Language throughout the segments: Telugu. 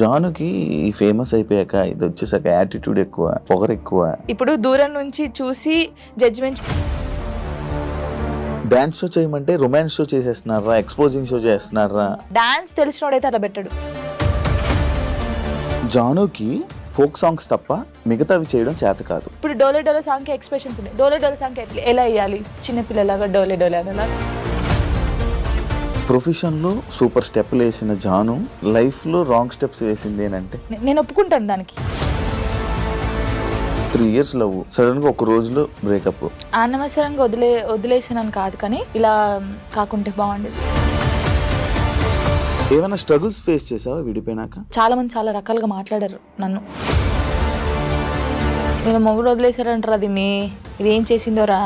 జానుకి ఫేమస్ అయిపోయాక ఇది వచ్చేసాక యాటిట్యూడ్ ఎక్కువ, పొగరు ఎక్కువ. ఇప్పుడు దూరం నుంచి చూసి జడ్జిమెంట్. డాన్స్ షో చేయమంటే రొమాన్స్ షో చేసేస్తున్నారా, ఎక్స్పోజింగ్ షో చేస్తున్నారా? డాన్స్ తెలిసినోడైతే అలా పెట్టాడు. జానుకి ఫోక్ సాంగ్స్ తప్ప మిగతావి చేయడం చేత కాదు. ఇప్పుడు డోలే డోలే సాంగ్ కి ఎక్స్ప్రెషన్స్ ఉన్నాయి. డోలే డోలే సాంగ్ ఎలా వేయాలి? చిన్నపిల్లలాగా డోలే డోలే అలా. ప్రొఫెషన్లో సూపర్ స్టెప్లు వేసిన జాను లైఫ్లో రాంగ్ స్టెప్స్ వేసింది అంటే నేను ఒప్పుకుంటాను దానికి. 3 years లవ్, సడన్గా ఒక రోజులో బ్రేకప్. అనవసరంగా వదిలేసానని కాదు, కానీ ఇలా కాకుంటే బాగుండేది. ఏమైనా స్ట్రగుల్స్ ఫేస్ చేసావా విడిపోయినాక? చాలా మంది చాలా రకాలుగా మాట్లాడారు నన్ను. నేను మొగుడు వదిలేసారంటారా దీన్ని, ఇది ఏం చేసిందోరా.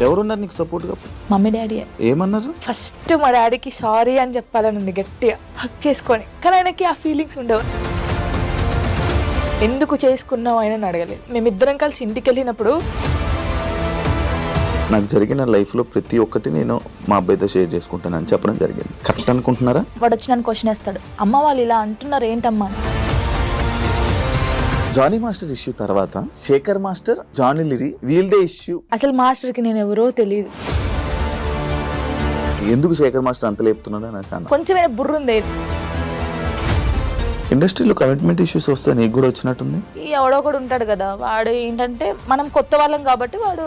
ఎవరున్నారు నీకు సపోర్ట్గా? Mummy daddy. ఏమన్నారు? ఫస్ట్ మా డాడీకి సారీ అని చెప్పాలని ఉంది, గట్టిగా హక్ చేసుకొని. కానీ ఆయనకి ఆ ఫీలింగ్స్ ఉండవు. ఎందుకు చేసుకున్నావు ఆయన అడగలేదు. మేమిద్దరం కలిసి ఇంటికి వెళ్ళినప్పుడు నాకు జరిగిన లైఫ్లో ప్రతి ఒక్కటి నేను మా అబ్బాయితో షేర్ చేసుకుంటానని చెప్పడం జరిగింది. కరెక్ట్ అనుకుంటున్నారా? వాడు వచ్చి నన్ను క్వశ్చన్ వేస్తాడు, అమ్మ వాళ్ళు ఇలా అంటున్నారు ఏంటమ్మా. జానీ మాస్టర్ ఇష్యూ తర్వాత శేఖర్ మాస్టర్, జానీ లిరి వీల్దే ఇష్యూ. అసలు మాస్టర్కి నేను ఎవరో తెలియదు. ఎందుకు శేఖర్ మాస్టర్ అంత లేపుతున్నాడో నాకు అన్న. కొంచెమైనా బుర్ర ఉంది. ఇండస్ట్రీలో కమిట్మెంట్ ఇష్యూస్ వస్తే నీకు కూడా వచ్చినట్టుంది. ఈ ఎవడో కూడా ఉంటాడు కదా, వాడు ఏంటంటే మనం కొత్త వాళ్ళం కాబట్టి వాడు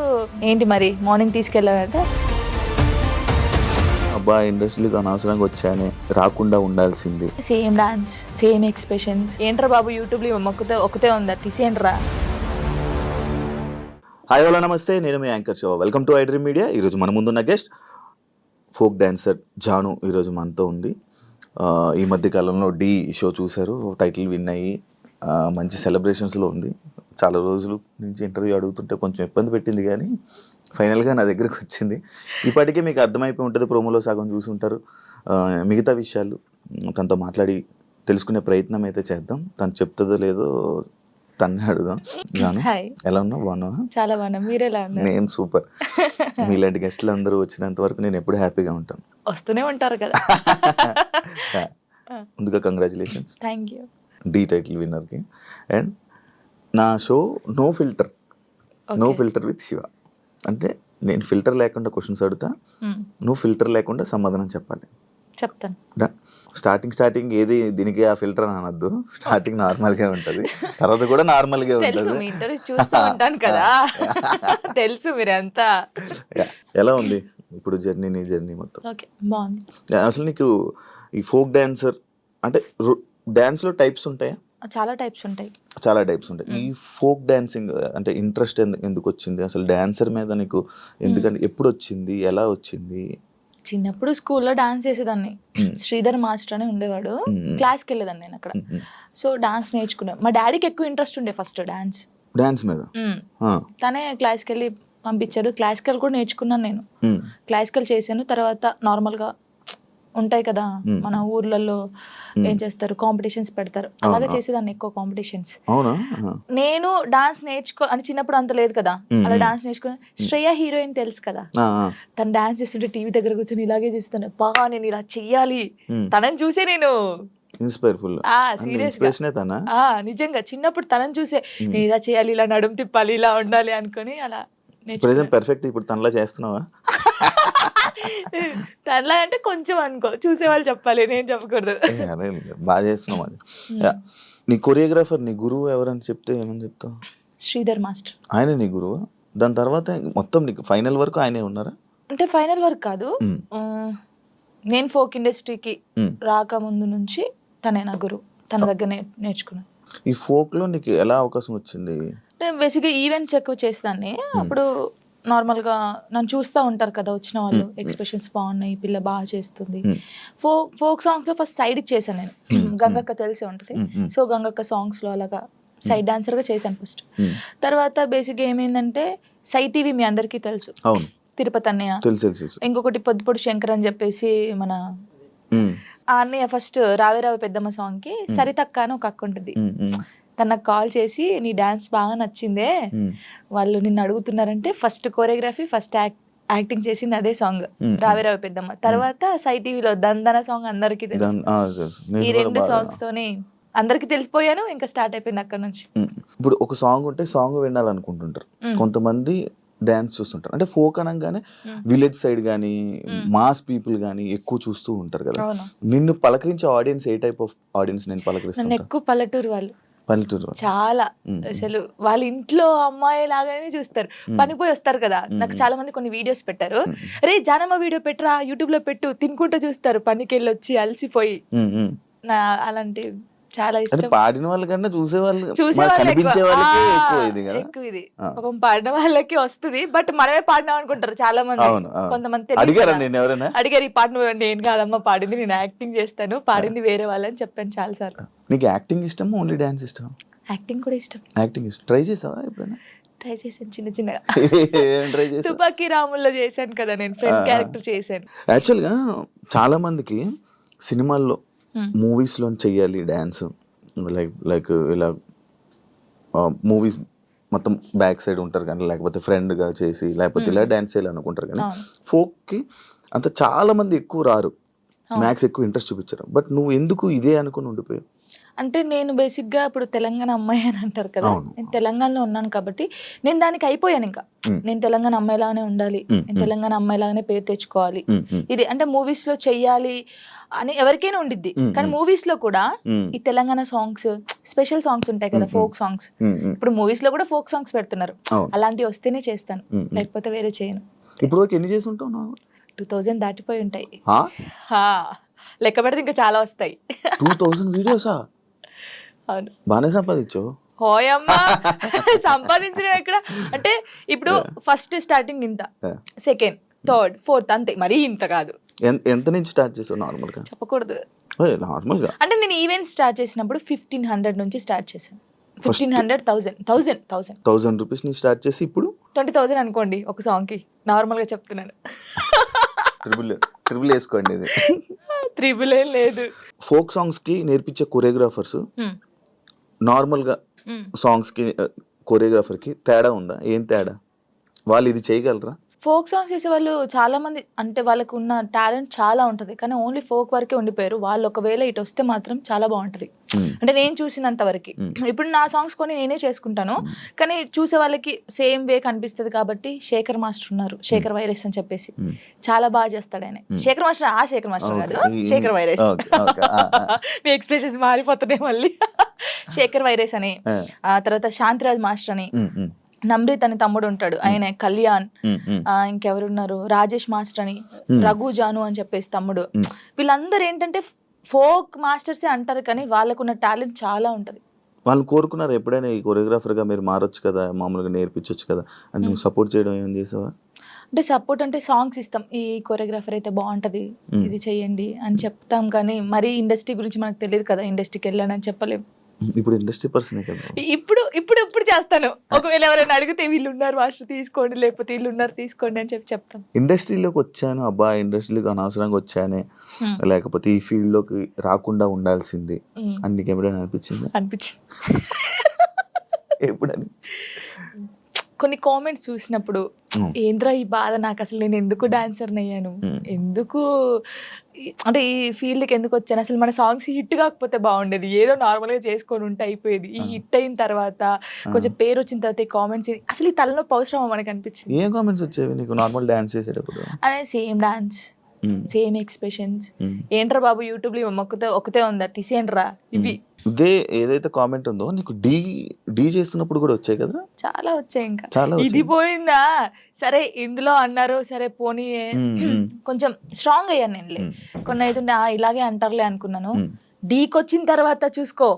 ఏంటి మరి మార్నింగ్ తీసుకెళ్ళాడంటే అబ్బా ఇండస్ట్రీకి అనవసరంగా వచ్చానే, రాకుండా ఉండాల్సింది. Same dance, same expressions. ఏంట్రా బాబు యూట్యూబ్లో ఒకతే ఉందా, తీసేయండిరా. హాయ్ హలో నమస్తే, నేను మీ anchor Shiva. Welcome to iDream media. ఈరోజు మన ముందున్న గెస్ట్ ఫోక్ డాన్సర్ జాను ఈరోజు మనతో ఉంది. ఈ మధ్య కాలంలో డి షో చూశారు, టైటిల్ విన్ అయ్యి మంచి సెలబ్రేషన్స్లో ఉంది. చాలా రోజుల నుంచి ఇంటర్వ్యూ అడుగుతుంటే కొంచెం ఇబ్బంది పెట్టింది, కానీ ఫైనల్గా నా దగ్గరకు వచ్చింది. ఇప్పటికే మీకు అర్థమైపోయి ఉంటుంది, ప్రోమోలో సగం చూసి ఉంటారు. మిగతా విషయాలు తనతో మాట్లాడి తెలుసుకునే ప్రయత్నం అయితే చేద్దాం. తను చెప్తుందో లేదో తన్నే అడుగుదాం. జాను ఎలా ఉన్నావు? బాగున్నావా? చాలా బాగున్నా, మీరు ఎలా ఉన్నారు? నేను సూపర్. మీలాంటి గెస్టులు అందరూ వచ్చినంత వరకు నేను ఎప్పుడు హ్యాపీగా ఉంటాను. వస్తూనే ఉంటారు కదా. ముందుగా congratulations, thank you. The title విన్నర్కి. అండ్ నా show no filter, no filter with Shiva. అంటే నేను ఫిల్టర్ లేకుండా క్వశ్చన్స్ అడుగుతా, నువ్వు ఫిల్టర్ లేకుండా సమాధానం చెప్పాలి. చెప్తాను. స్టార్టింగ్ ఏది దీనికి ఆ ఫిల్టర్ అని అనొద్దు. స్టార్టింగ్ నార్మల్గా ఉంటుంది, తర్వాత కూడా నార్మల్గా తెలుసు, ఉంటుంది. మీ ఇంటర్వ్యూ చూస్తూ ఉంటాను కదా, తెలుసు మీరంతా. ఎలా ఉంది ఇప్పుడు జర్నీ, నీ జర్నీ మొత్తం? ఓకే, బాగుంది. అసలు నీకు ఈ ఫోక్ డాన్సర్ అంటే డాన్స్లో టైప్స్ ఉంటాయా? చాలా టైప్స్ ఉంటాయి. చాలా టైప్స్ ఉంటాయి. ఈ ఫోక్ డాన్సింగ్ అంటే ఇంట్రెస్ట్ ఎందుకు వచ్చింది అసలు? డాన్సర్ మీద నీకు ఎందుకంటే ఎప్పుడు వచ్చింది, ఎలా వచ్చింది? చిన్నప్పుడు స్కూల్లో డాన్స్ చేసేదాన్ని. శ్రీధర్ మాస్టర్ అని ఉండేవాడు, క్లాస్కి వెళ్ళేదాన్ని నేను అక్కడ. సో డాన్స్ నేర్చుకున్నాను. మా డాడీకి ఎక్కువ ఇంట్రెస్ట్ ఉండే ఫస్ట్ డాన్స్ మీద. తనే క్లాస్కి వెళ్ళి పంపించారు. క్లాసికల్ కూడా నేర్చుకున్నాను నేను. క్లాసికల్ చేశాను. తర్వాత నార్మల్గా ఉంటాయి కదా మన ఊర్లలో, ఏం చేస్తారు, కాంపిటీషన్స్ పెడతారు, అలాగే చేసేదాన్ని ఎక్కువ కాంపిటీషన్స్. నేను డాన్స్ అని చిన్నప్పుడు అంత లేదు కదా, అలా డాన్స్ నేర్చుకుని. శ్రేయ హీరోయిన్ తెలుసు కదా, తను డాన్స్ చేస్తుంటే టీవీ దగ్గర కూర్చొని ఇలాగే చేస్తాను, బాగా నేను ఇలా చెయ్యాలి, తనని చూసే నేను నిజంగా చిన్నప్పుడు తనని చూసే నేను ఇలా చేయాలి, ఇలా నడుము తిప్పాలి, ఇలా ఉండాలి అనుకుని అలా పర్ఫెక్ట్. ఇప్పుడు తనలా చేస్తున్నావా? తనలా అంటే కొంచెం అనుకో, చూసే వాళ్ళు చెప్పాలి, నేను చెప్పకూడదు. బాగా చేస్తున్నావు. అది నీ కొరియోగ్రాఫర్, నీ గురువు ఎవరని చెప్తే ఏమని చెప్తావు? శ్రీధర్ మాస్టర్. ఆయన నీ గురువు? దాని తర్వాత మొత్తం నీకు ఫైనల్ వరకు ఆయనే ఉన్నారా? అంటే ఫైనల్ వరకు కాదు, నేను ఫోక్ ఇండస్ట్రీకి రాకముందు నుంచి తనే నా గురువు. తన దగ్గర నేర్చుకున్నాను. ఈ ఫోక్ లో నీకు ఎలా అవకాశం వచ్చింది? బేసిక్గా ఈవెంట్స్ ఎక్కువ చేస్తాను. అప్పుడు నార్మల్గా నన్ను చూస్తూ ఉంటారు కదా వచ్చిన వాళ్ళు, ఎక్స్ప్రెషన్స్ బాగున్నాయి, పిల్ల బాగా చేస్తుంది. ఫోక్ సాంగ్స్ లో ఫస్ట్ సైడ్ చేశాను నేను. గంగక్క తెలిసే ఉంటుంది. సో గంగక్క సాంగ్స్ లో అలాగా సైడ్ డాన్సర్ గా చేశాను ఫస్ట్. తర్వాత బేసిక్గా ఏమైందంటే సై టీవీ మీ అందరికీ తెలుసు, తిరుపతి అన్నయ్య. ఇంకొకటి పొద్దుపొడి శంకర్ అని చెప్పేసి మన ఆ అన్నయ్య ఫస్ట్ రావే రావే పెద్దమ్మ సాంగ్ కి సరితక్క అని ఒక అక్క ఉంటుంది. తనకు కాల్ చేసి నీ డాన్స్ బాగా నచ్చిందే, వాళ్ళు నిన్ను అడుగుతున్నారంటే ఫస్ట్ కోరియోగ్రఫీ, ఫస్ట్ యాక్టింగ్ చేసింది అదే సాంగ్ రావే రావే పెద్దమ్మ. తర్వాత సై టీవీలో దందన సాంగ్ అందరికీ తెలుసు. ఈ 2 సాంగ్స్ తోనే అందరికి తెలిసిపోయాను. ఇంకా స్టార్ట్ అయిపోయింది అక్కడ నుంచి. ఇప్పుడు ఒక సాంగ్ ఉంటే సాంగ్ వినాలనుకుంటుంటారు కొంతమంది, డాన్స్ చూస్తుంటారు. అంటే ఫోక్ అనగానే విలేజ్ సైడ్ కానీ మాస్ పీపుల్ కానీ ఎక్కువ చూస్తూ ఉంటారు కదా. నిన్ను పలకరించే ఆడియన్స్ ఏ టైప్ ఆఫ్ ఆడియన్స్ నేను పలకరిస్తాను? నన్ను ఎక్కువ పల్లెటూరు వాళ్ళు, పల్లెటూరు చాలా అసలు వాళ్ళ ఇంట్లో అమ్మాయి లాగానే చూస్తారు. పని పోయి వస్తారు కదా, నాకు చాలా మంది కొన్ని వీడియోస్ పెట్టారు. రే జానమ్మ వీడియో పెట్టరా, యూట్యూబ్ లో పెట్టు, తినుకుంటూ చూస్తారు పనికి వెళ్ళి వచ్చి అలసిపోయి. అలాంటి చాలా ఇష్టం. పాడిన వాళ్ళకన్నా చూసే వాళ్ళు కనిపించే వాళ్ళకి ఎక్కువ ఇది. పాపం పాడిన వాళ్ళకి వస్తుంది, బట్ మనమే పాడినాం అనుకుంటారు చాలా మంది. కొంతమంది అడిగారు ఈ పాట నేను కాదమ్మా పాడింది, నేను యాక్టింగ్ చేస్తాను, పాడింది వేరే వాళ్ళని చెప్పాను చాలా సార్లు. నీకు యాక్టింగ్ ఇష్టం, ఓన్లీ డాన్స్ ఇష్టం? యాక్టింగ్ కూడా ఇష్టం. యాక్టింగ్ ఇష్టం. ట్రై చేసావా ఎప్పుడైనా? ట్రై చేశాను చిన్న చిన్నగా. తుపాకీ రాముల్లో చేశాను కదా నేను, ఫ్రెండ్ క్యారెక్టర్ చేశాను. యాక్చువల్గా చాలా మందికి సినిమాల్లో మూవీస్లో చెయ్యాలి డ్యాన్స్, లైక్ ఇలా మూవీస్ మొత్తం బ్యాక్ సైడ్ ఉంటారు కానీ, లేకపోతే ఫ్రెండ్గా చేసి, లేకపోతే ఇలా డ్యాన్స్ చేయాలి అనుకుంటారు కానీ, ఫోక్కి అంత చాలా మంది ఎక్కువ రారు, మ్యాథ్స్ ఎక్కువ ఇంట్రెస్ట్ చూపించారు. బట్ నువ్వు ఎందుకు ఇదే అనుకుని ఉండిపోయావు? అంటే నేను బేసిక్గా ఇప్పుడు తెలంగాణ అమ్మాయి అని అంటారు కదా, నేను తెలంగాణలో ఉన్నాను కాబట్టి నేను దానికి అయిపోయాను. ఇంకా నేను తెలంగాణ అమ్మాయిలాగానే ఉండాలి, నేను తెలంగాణ అమ్మాయిలాగానే పేరు తెచ్చుకోవాలి, ఇది అంటే మూవీస్ లో చెయ్యాలి అని ఎవరికైనా ఉండిద్ది. కానీ మూవీస్ లో కూడా ఈ తెలంగాణ సాంగ్స్, స్పెషల్ సాంగ్స్ ఉంటాయి కదా, ఫోక్ సాంగ్స్. ఇప్పుడు మూవీస్ లో కూడా ఫోక్ సాంగ్స్ పెడుతున్నారు, అలాంటివి వస్తేనే చేస్తాను, లేకపోతే వేరే చేయను. ఇప్పుడు ఎన్ని చేసి ఉంటావు? 2000 దాటిపోయి ఉంటాయి. లెక్క పెడితే ఇంకా చాలా వస్తాయి. 2000 వీడియోసా? అవును. బాగానే సంపాదించావు. హోయమ్మా, సంపాదించడం ఎక్కడ అంటే, ఇప్పుడు ఫస్ట్ స్టార్టింగ్ ఇంత, సెకండ్, థర్డ్, ఫోర్త్, అంతే, మరీ ఇంత కాదు. ఎంత నుంచి స్టార్ట్ చేసావు? నార్మల్గా చెప్పకూడదు. నార్మల్గా అంటే నేను ఈవెంట్ స్టార్ట్ చేసినప్పుడు 1500 నుంచి స్టార్ట్ చేశాను. 1500, 1000 రూపీస్ నుంచి స్టార్ట్ చేసి ఇప్పుడు 20,000 అనుకోండి ఒక సాంగ్ కి. నార్మల్ గా చెప్తున్నాను. త్రిబుల్ వేసుకోండి. ఇది త్రిబుల్ ఏం లేదు. ఫోక్ సాంగ్స్ కి నేర్పించే కొరియోగ్రాఫర్స్ నార్మల్ గా సాంగ్స్ కి కొరియోగ్రాఫర్ కి తేడా ఉందా? ఏం తేడా? వాళ్ళు ఇది చేయగలరా? ఫోక్ సాంగ్స్ చేసే వాళ్ళు చాలా మంది, అంటే వాళ్ళకు ఉన్న టాలెంట్ చాలా ఉంటుంది, కానీ ఓన్లీ ఫోక్ వరకే ఉండిపోయారు. వాళ్ళు ఒకవేళ ఇటు వస్తే మాత్రం చాలా బాగుంటది. అంటే నేను చూసినంత వరకు, ఇప్పుడు నా సాంగ్స్ కొని నేనే చేసుకుంటాను, కానీ చూసే వాళ్ళకి సేమ్ వే కనిపిస్తుంది. కాబట్టి శేఖర్ మాస్టర్ ఉన్నారు, శేఖర్ వైరస్ అని చెప్పేసి, చాలా బాగా చేస్తాడు ఆయన. శేఖర్ మాస్టర్, ఆ శేఖర్ మాస్టర్ కాదు, శేఖర్ వైరస్. మీ ఎక్స్ప్రెషన్స్ మారిపోతున్నాయి మళ్ళీ. శేఖర్ వైరస్ అని, ఆ తర్వాత శాంతిరాజ్ మాస్టర్ అని, నమ్రీత్ అని తమ్ముడు ఉంటాడు, ఆయన కళ్యాణ్, ఇంకెవరున్నారు, రాజేష్ మాస్టర్ అని, రఘు జాను అని చెప్పేసి తమ్ముడు. వీళ్ళందరూ ఏంటంటే ఫోక్ మాస్టర్సే అంటారు, కానీ వాళ్ళకున్న టాలెంట్ చాలా ఉంటది. వాళ్ళు కోరుకున్నారు ఎప్పుడైనా ఈ కొరియోగ్రాఫర్ గా మీరు మారొచ్చు కదా, మామూలుగా నేర్పించవచ్చు కదా అని నువ్వు సపోర్ట్ చేయడం ఏం చేసావా? అంటే సపోర్ట్ అంటే సాంగ్స్ ఇస్తాం, ఈ కొరియోగ్రాఫర్ అయితే బాగుంటది, ఇది చెయ్యండి అని చెప్తాం, కానీ మరీ ఇండస్ట్రీ గురించి మనకు తెలియదు కదా, ఇండస్ట్రీకి వెళ్ళానని చెప్పలేము. ఇప్పుడు ఇండస్ట్రీ పర్సన్ కదా. ఇప్పుడు చేస్తాను. ఒకవేళ ఎవరైనా అడిగితే వీళ్ళు ఉన్నారు మాస్టర్ తీసుకోండి, లేకపోతే వీళ్ళు ఉన్నారు తీసుకోండి అని చెప్తాం. ఇండస్ట్రీలోకి వచ్చాను, అబ్బా ఇండస్ట్రీలోకి అనవసరంగా వచ్చానే, లేకపోతే ఈ ఫీల్డ్ లోకి రాకుండా ఉండాల్సింది అని నీకు ఎప్పుడైనా అనిపించింది? ఎప్పుడు కొన్ని కామెంట్స్ చూసినప్పుడు ఏంద్రా ఈ బాధ, నాకు అసలు నేను ఎందుకు డాన్సర్ని అయ్యాను, ఎందుకు అంటే ఈ ఫీల్డ్కి ఎందుకు వచ్చాను, అసలు మన సాంగ్స్ హిట్ కాకపోతే బాగుండేది, ఏదో నార్మల్గా చేసుకొని ఉంటే అయిపోయేది. ఈ హిట్ అయిన తర్వాత కొంచెం పేరు వచ్చిన తర్వాత ఈ కామెంట్స్ అసలు ఈ తలనొప్పి అవసరమా మనకు అనిపించింది. ఏం కామెంట్స్ వచ్చేవి నీకు నార్మల్ డాన్స్ చేసేటప్పుడు? అదే సేమ్ డాన్స్, సేమ్ ఎక్స్ప్రెషన్స్, ఏంట్రా బాబు యూట్యూబ్ లో ఒకతే ఉందా తీసేయండిరా, ఇవి. ఇదే ఏదైతే కామెంట్ ఉందో నీకు డీ చేస్తున్నప్పుడు కూడా వచ్చాయి కదా? చాలా వచ్చాయి. ఇంకా ఇది పోయిందా, సరే ఇందులో అన్నారు, సరే పోనీ కొంచెం స్ట్రాంగ్ అయ్యాను నేను. కొన్ని అయితే ఇలాగే అంటారులే అనుకున్నాను. డీకి వచ్చిన తర్వాత చూసుకో,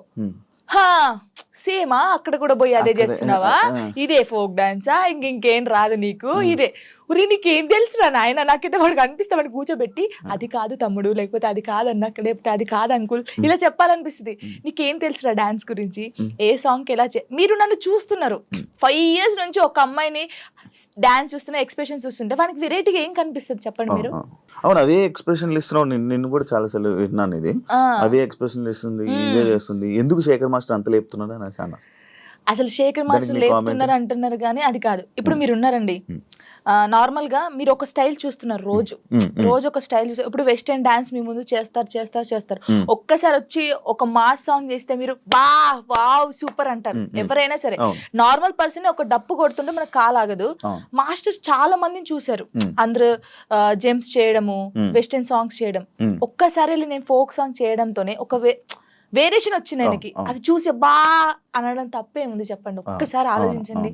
సేమా అక్కడ కూడా పోయి అదే చేస్తున్నావా, ఇదే ఫోక్ డాన్సా, ఇంకేం రాదు నీకు, ఇదే ఉరి నీకేం తెలుసురా నాయన, నాకైతే వాడికి అనిపిస్తే వాడిని కూర్చోబెట్టి అది కాదు తమ్ముడు, లేకపోతే అది కాదన్నా, లేకపోతే అది కాదు అంకుల్, ఇలా చెప్పాలనిపిస్తుంది. నీకేం తెలుసురా డాన్స్ గురించి, ఏ సాంగ్ ఎలా మీరు నన్ను చూస్తున్నారు 5 years నుంచి, ఒక అమ్మాయిని డాన్స్ చూస్తున్నా, ఎక్స్ప్రెషన్ చూస్తుంటే వానికి వెరైటీగా ఏం కనిపిస్తుంది చెప్పండి మీరు? అవును, అవే ఎక్స్ప్రెషన్లు ఇస్తున్నావు. నిన్ను కూడా చాలా సార్లు విన్నాను, ఇది అవే ఎక్స్ప్రెషన్లు ఇస్తుంది, ఇవే చేస్తుంది, ఎందుకు శేఖర్ మాస్టర్ అంత లేపుతున్నాడు అని అన్నా. అసలు శేఖర్ మాస్టర్ లేపుతున్నారు అంటున్నారు కానీ అది కాదు. ఇప్పుడు మీరు ఉన్నారండి, నార్మల్ గా మీరు ఒక స్టైల్ చూస్తున్నారు, రోజు ఒక స్టైల్ చూస్తారు. ఇప్పుడు వెస్టర్న్ డాన్స్ మీ ముందు చేస్తారు. ఒక్కసారి వచ్చి ఒక మాస్ సాంగ్ చేస్తే మీరు వావ్ సూపర్ అంటారు ఎవరైనా సరే. నార్మల్ పర్సన్ ఒక డప్పు కొడుతుంటే మనకు కాలాగదు. మాస్టర్స్ చాలా మందిని చూసారు, అందరూ జెంప్స్ చేయడము, వెస్టర్న్ సాంగ్స్ చేయడం. ఒక్కసారి నేను ఫోక్ సాంగ్ చేయడంతోనే ఒక వేరియేషన్ వచ్చింది ఆయనకి. అది చూసి అనడం తప్పేముంది చెప్పండి? ఒక్కసారి ఆలోచించండి.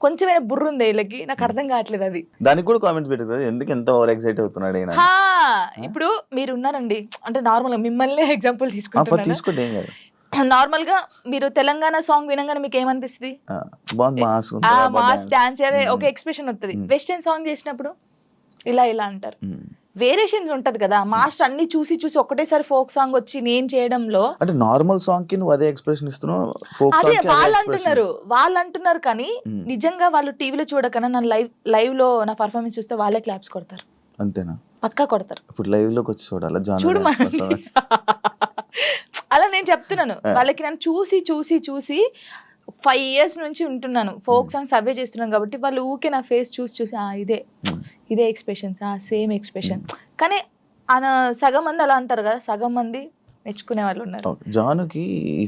కొంచెమైనా బుర్ర ఉంది వీళ్ళకి, నాకు అర్థం కావట్లేదు అది. దానికి కూడా కామెంట్స్ పెట్టారు, ఎందుకు ఎంత ఓవర్ ఎక్సైట్ అవుతున్నాడు. ఇప్పుడు మీరు ఉన్నారండి, అంటే నార్మల్ గా మిమ్మల్ని ఎగ్జాంపుల్ తీసుకుంటున్నాను. నార్మల్ గా మీరు తెలంగాణ సాంగ్ వినగానే మీకు ఏమనిపిస్తుంది? మాస్ డాన్స్ ఒక ఎక్స్ప్రెషన్ వస్తుంది. వెస్టర్న్ సాంగ్ చేసినప్పుడు ఇలా అంటారు. వేరియేషన్ ఉంటది కదా. మాస్టర్ అన్ని చూసి ఒకటేసారి ఫోక్ సాంగ్ వచ్చి నేను చేయడంలో, అంటే నార్మల్ సాంగ్ కి నువ్వు అదే ఎక్స్ప్రెషన్ ఇస్తున్నావు, అదే వాళ్ళు అంటున్నారు కానీ నిజంగా వాళ్ళు టీవీలో చూడకన్నా నా లైవ్ లో నా పర్ఫార్మెన్స్ చూస్తే వాళ్ళే క్లాప్స్ కొడతారు. అంతేనా? పక్కా కొడతారు. ఇప్పుడు లైవ్ లోకి వచ్చి చూడు అలా నేను చెప్తున్నాను వాళ్ళకి. నన్ను చూసి 5 years నుంచి ఉంటున్నాను, ఫోక్ సాంగ్స్ అవే చేస్తున్నాను కాబట్టి వాళ్ళు ఊకే నా ఫేస్ చూసి ఇదే ఎక్స్ప్రెషన్స్, సేమ్ ఎక్స్ప్రెషన్. కానీ సగం మంది అలా అంటారు కదా, సగం మంది మెచ్చుకునే వాళ్ళు ఉన్నారు. జానుకి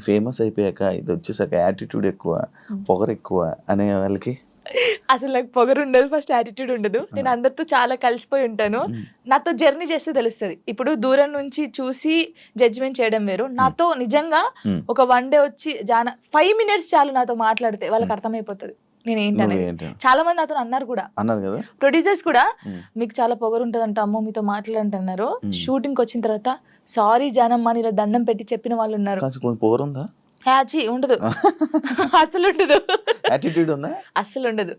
ఫేమస్ అయిపోయాక ఇది వచ్చేసాక యాటిట్యూడ్ ఎక్కువ, పొగరు ఎక్కువ అనే వాళ్ళకి అసలు నాకు పొగరు ఉండదు, ఫస్ట్ యాటిట్యూడ్ ఉండదు. నేను అందరితో చాలా కలిసిపోయి ఉంటాను. నాతో జర్నీ చేస్తే తెలుస్తుంది. ఇప్పుడు దూరం నుంచి చూసి జడ్జిమెంట్ చేయడం వేరు. నాతో నిజంగా ఒక 1 day వచ్చి 5 minutes చాలు నాతో మాట్లాడితే వాళ్ళకి అర్థమైపోతుంది నేను ఏంటనేది. చాలా మంది నాతో అన్నారు కూడా, ప్రొడ్యూసర్స్ కూడా, మీకు చాలా పొగరు ఉంటుంది అంట, అమ్మో మీతో మాట్లాడంటున్నారు. షూటింగ్ వచ్చిన తర్వాత సారీ జానమ్మ అని ఇలా దండం పెట్టి చెప్పిన వాళ్ళు ఉన్నారు. ఉండదు, అసలు ఉండదు. అసలు ఉండదు.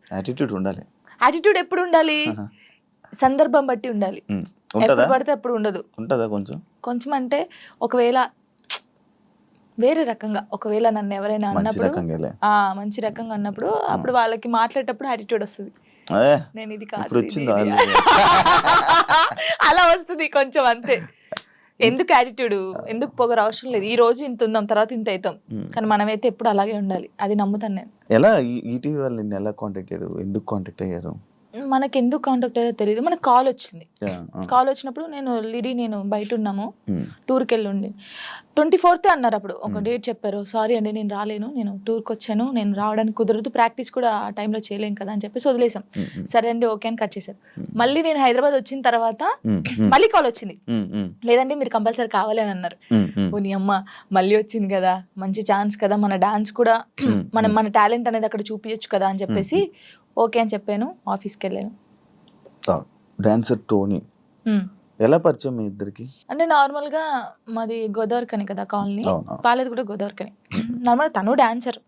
యాటిట్యూడ్ ఎప్పుడు ఉండాలి? సందర్భం బట్టి ఉండాలి. ఎప్పుడు పడితే అప్పుడు ఉండదు. కొంచెం అంటే ఒకవేళ వేరే రకంగా, ఒకవేళ నన్ను ఎవరైనా అన్నప్పుడు మంచి రకంగా అన్నప్పుడు అప్పుడు వాళ్ళకి మాట్లాడేటప్పుడు యాటిట్యూడ్ వస్తుంది. నేను ఇది కాదు అలా వస్తుంది కొంచెం, అంతే. ఎందుకు యాటిట్యూడ్, ఎందుకు పొగరు? అవసరం లేదు. ఈ రోజు ఇంత ఉందాం, తర్వాత ఇంత అవుతాం, కానీ మనమైతే ఎప్పుడు అలాగే ఉండాలి. అది నమ్ముతాను నేను. ఎలా ఈటీవీ వాళ్ళు నిన్ను ఎలా కాంటాక్ట్ అయ్యారు, ఎందుకు కాంటాక్ట్ అయ్యారు? మనకి ఎందుకు కాంటాక్ట్ అయ్యారో తెలియదు. మనకు కాల్ వచ్చింది. కాల్ వచ్చినప్పుడు నేను బయట ఉన్నాము, టూర్కి వెళ్ళి ఉండి 24th అన్నారు. అప్పుడు ఒక డేట్ చెప్పారు. సారీ అండి నేను రాలేను, నేను టూర్కి వచ్చాను, నేను రావడానికి కుదరదు, ప్రాక్టీస్ కూడా ఆ టైంలో చేయలేను కదా అని చెప్పేసి వదిలేసాం. సరే అండి ఓకే అని కట్ చేశారు. మళ్ళీ నేను హైదరాబాద్ వచ్చిన తర్వాత మళ్ళీ కాల్ వచ్చింది. లేదండి మీరు కంపల్సరీ కావాలి అని అన్నారు. ఓ నీ అమ్మ, మళ్ళీ వచ్చింది కదా, మంచి ఛాన్స్ కదా, మన డాన్స్ కూడా మన టాలెంట్ అనేది అక్కడ చూపించచ్చు కదా అని చెప్పేసి ఓకే అని చెప్పాను. ఆఫీస్కి వెళ్ళాను. డాన్సర్ టోనీ ఎలా పరిచయం మీ ఇద్దరికి? అంటే నార్మల్ గా మాది గోదావరికని కదా కాలనీ, వాళ్ళది కూడా గోదావరికని. నార్మల్ తను డాన్సర్,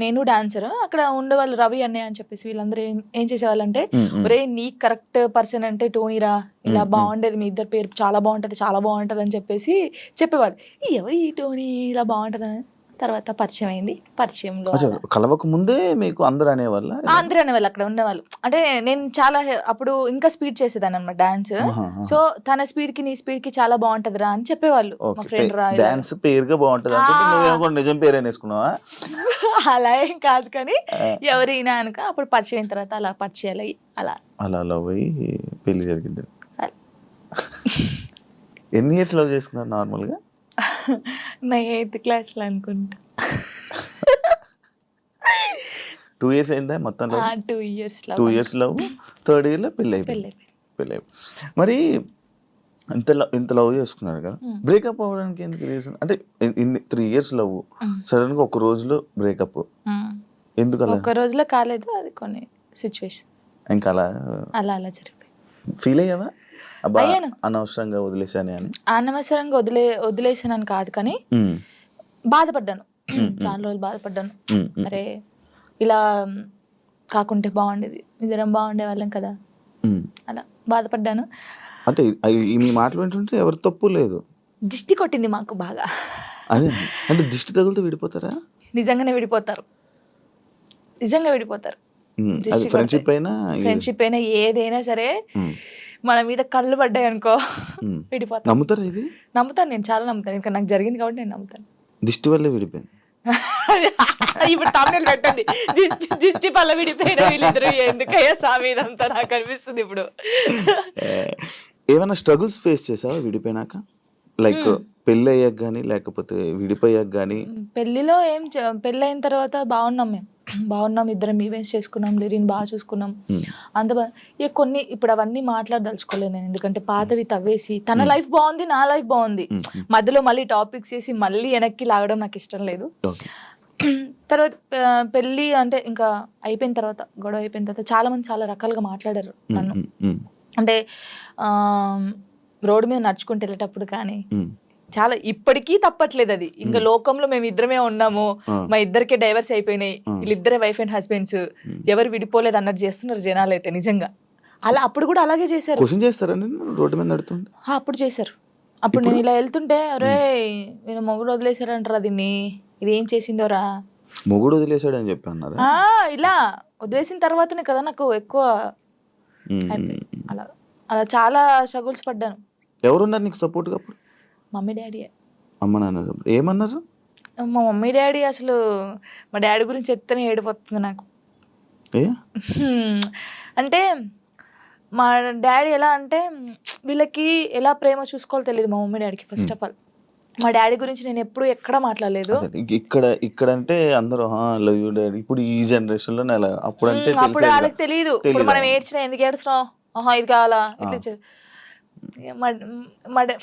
నేను డాన్సర్. అక్కడ ఉండేవాళ్ళు రవి అన్నయ్య అని చెప్పేసి వీళ్ళందరూ ఏం చేసేవాళ్ళు అంటే, ఒరే నీ కరెక్ట్ పర్సన్ అంటే టోనీరా, ఇలా బాగుండేది, మీ ఇద్దరు పేరు చాలా బాగుంటది అని చెప్పేసి చెప్పేవాళ్ళు. ఎవరు ఈ టోనీ ఇలా బాగుంటది అని. తర్వాత పరిచయం అయింది. పరిచయంలో కలవక ముందే మీకు అందరూ అనేవాళ్ళు అక్కడ ఉండేవాళ్ళు. అంటే నేను చాలా అప్పుడు ఇంకా స్పీడ్ చేసేదాన్ని అన్నమాట డాన్స్. సో తన స్పీడ్ కి నీ స్పీడ్ కి చాలా బాగుంటదిరా అని చెప్పేవాళ్ళు. మా ఫ్రెండ్ రా డాన్స్ పేరుగా బాగుంటది అంటే నిజం పేరు అనేసుకున్నావా? అలా ఏం కాదు కానీ ఎవరైనా అనుక అప్పుడు పరిచయం అయిన తర్వాత అలా పరిచయాలు అయ్యి అలా పోయి పెళ్లి జరిగింది. ఎన్ని ఇయర్స్ లవ్ చేసుకున్నారు నార్మల్ గా? నా 8th class లో అనుకుంటా. 2 years అయిందా మొత్తం? 2 years లవ్, 3rd year లో పెళ్ళి అయిపోయింది. మరి ఇంత లవ్ చేసుకున్నారు కదా, బ్రేకప్ అవ్వడానికి ఎందుకు రీజన్? అంటే 3 years లవ్, సడన్ గా ఒక రోజులో బ్రేకప్ ఎందుకు? అలా ఒక రోజులో కాలేదు, అది కొన్ని సిచ్యువేషన్ ఇంకా అలా జరిగిపోయింది. ఫీల్ అయ్యావా అనవసరంగా వదిలేసాను అని? అనవసరంగా వదిలేసానని కాదు కానీ బాధపడ్డాను. చాలా రోజులు బాధపడ్డాను. అరే ఇలా కాకుంటే బాగుండేది, ఇద్దరం బాగుండే వాళ్ళం కదా, అలా బాధపడ్డాను. అంటే మీ మాటలు వింటుంటే ఎవరి తప్పు లేదు. దిష్టి కొట్టింది మాకు బాగా. అదే అంటే దిష్టి తగులుతూ విడిపోతారా? నిజంగా విడిపోతారు. ఫ్రెండ్షిప్ అయినా ఏదైనా సరే మన మీద కళ్ళు పడ్డాయి అనుకో విడిపోతాను. నమ్ముతారా ఇది? నమ్ముతాను, నేను చాలా నమ్ముతాను. ఇంకా నాకు జరిగింది కాబట్టి నేను నమ్ముతాను. దిష్టి వల్లే విడిపోయింది. ఇప్పుడు తమిళ పెట్టండి, దిష్టి పల్ల విడిపోయిన వీళ్ళిద్దరు ఎందుకయ్యా సామి ఇదంతా నాకు అనిపిస్తుంది ఇప్పుడు. ఏమైనా స్ట్రగుల్స్ ఫేస్ చేసావా విడిపోయినాక? లైక్ పెళ్ళి అయ్యాక కానీ లేకపోతే విడిపోయాక కానీ? పెళ్లిలో పెళ్ళి అయిన తర్వాత బాగున్నాం, మేము బాగున్నాం, ఇద్దరం ఈవెంట్స్ చేసుకున్నాం, లిరిని బాగా చూసుకున్నాం, అంత ఇక కొన్ని ఇప్పుడు అవన్నీ మాట్లాడదలుచుకోలేదు నేను, ఎందుకంటే పాతవి తవ్వేసి తన లైఫ్ బాగుంది, నా లైఫ్ బాగుంది, మధ్యలో మళ్ళీ టాపిక్స్ చేసి మళ్ళీ వెనక్కి లాగడం నాకు ఇష్టం లేదు. తర్వాత పెళ్ళి అంటే ఇంకా అయిపోయిన తర్వాత, గొడవ అయిపోయిన తర్వాత చాలా మంది చాలా రకాలుగా మాట్లాడారు నన్ను. అంటే రోడ్డు మీద నడుచుకుంటూ వెళ్ళేటప్పుడు కానీ చాలా, ఇప్పటికీ తప్పట్లేదు అది. ఇంకా లోకంలో మేము ఇద్దరమే ఉన్నాము, మా ఇద్దరికే డైవర్స్ అయిపోయినాయి, వీళ్ళిద్దరే వైఫ్ అండ్ హస్బెండ్స్, ఎవరు విడిపోలేదు అన్నట్టు చేస్తున్నారు జనాలు అయితే నిజంగా. అలా అప్పుడు కూడా అలాగే చేశారు. క్వశ్చన్ చేస్తారా రోడ్డు మీద నడుతుంటే? అప్పుడు చేశారు. అప్పుడు నేను ఇలా వెళ్తుంటే, అరే నేను మొగుడు వదిలేశారంటారా దీన్ని, ఇది ఏం చేసిందోరా, మొగుడు వదిలేశాడు అని చెప్పి అన్నారు. ఇలా వదిలేసిన తర్వాతనే కదా నాకు ఎక్కువ అలా అలా చాలా స్ట్రగుల్స్ పడ్డాను. ఎవరున్నారు నీకు సపోర్ట్గా అప్పుడు? Mummy daddy. అమ్మ నాన్న ఏమన్నారు? మా మమ్మీ డాడీ అసలు, మా డాడీ గురించి చెప్తేనే ఏడిపోతుంది నాకు. అంటే మా డాడీ ఎలా అంటే, వీళ్ళకి ఎలా ప్రేమ చూసుకోవాలో తెలియదు మా మమ్మీ డాడీకి. ఫస్ట్ ఆఫ్ ఆల్ మా డాడీ గురించి నేను ఎప్పుడు ఎక్కడ మాట్లాడలేదు. ఇక్కడ అంటే అందరూ లవ్ యూ డాడీ, ఇప్పుడు ఈ జనరేషన్ లో అప్పుడు అంటే అప్పుడు వాళ్ళకి తెలియదు. ఇప్పుడు మనం ఏడ్చినా ఎందుకు ఏడుస్తున్నావు, ఇది కావాలా, ఇట్లా.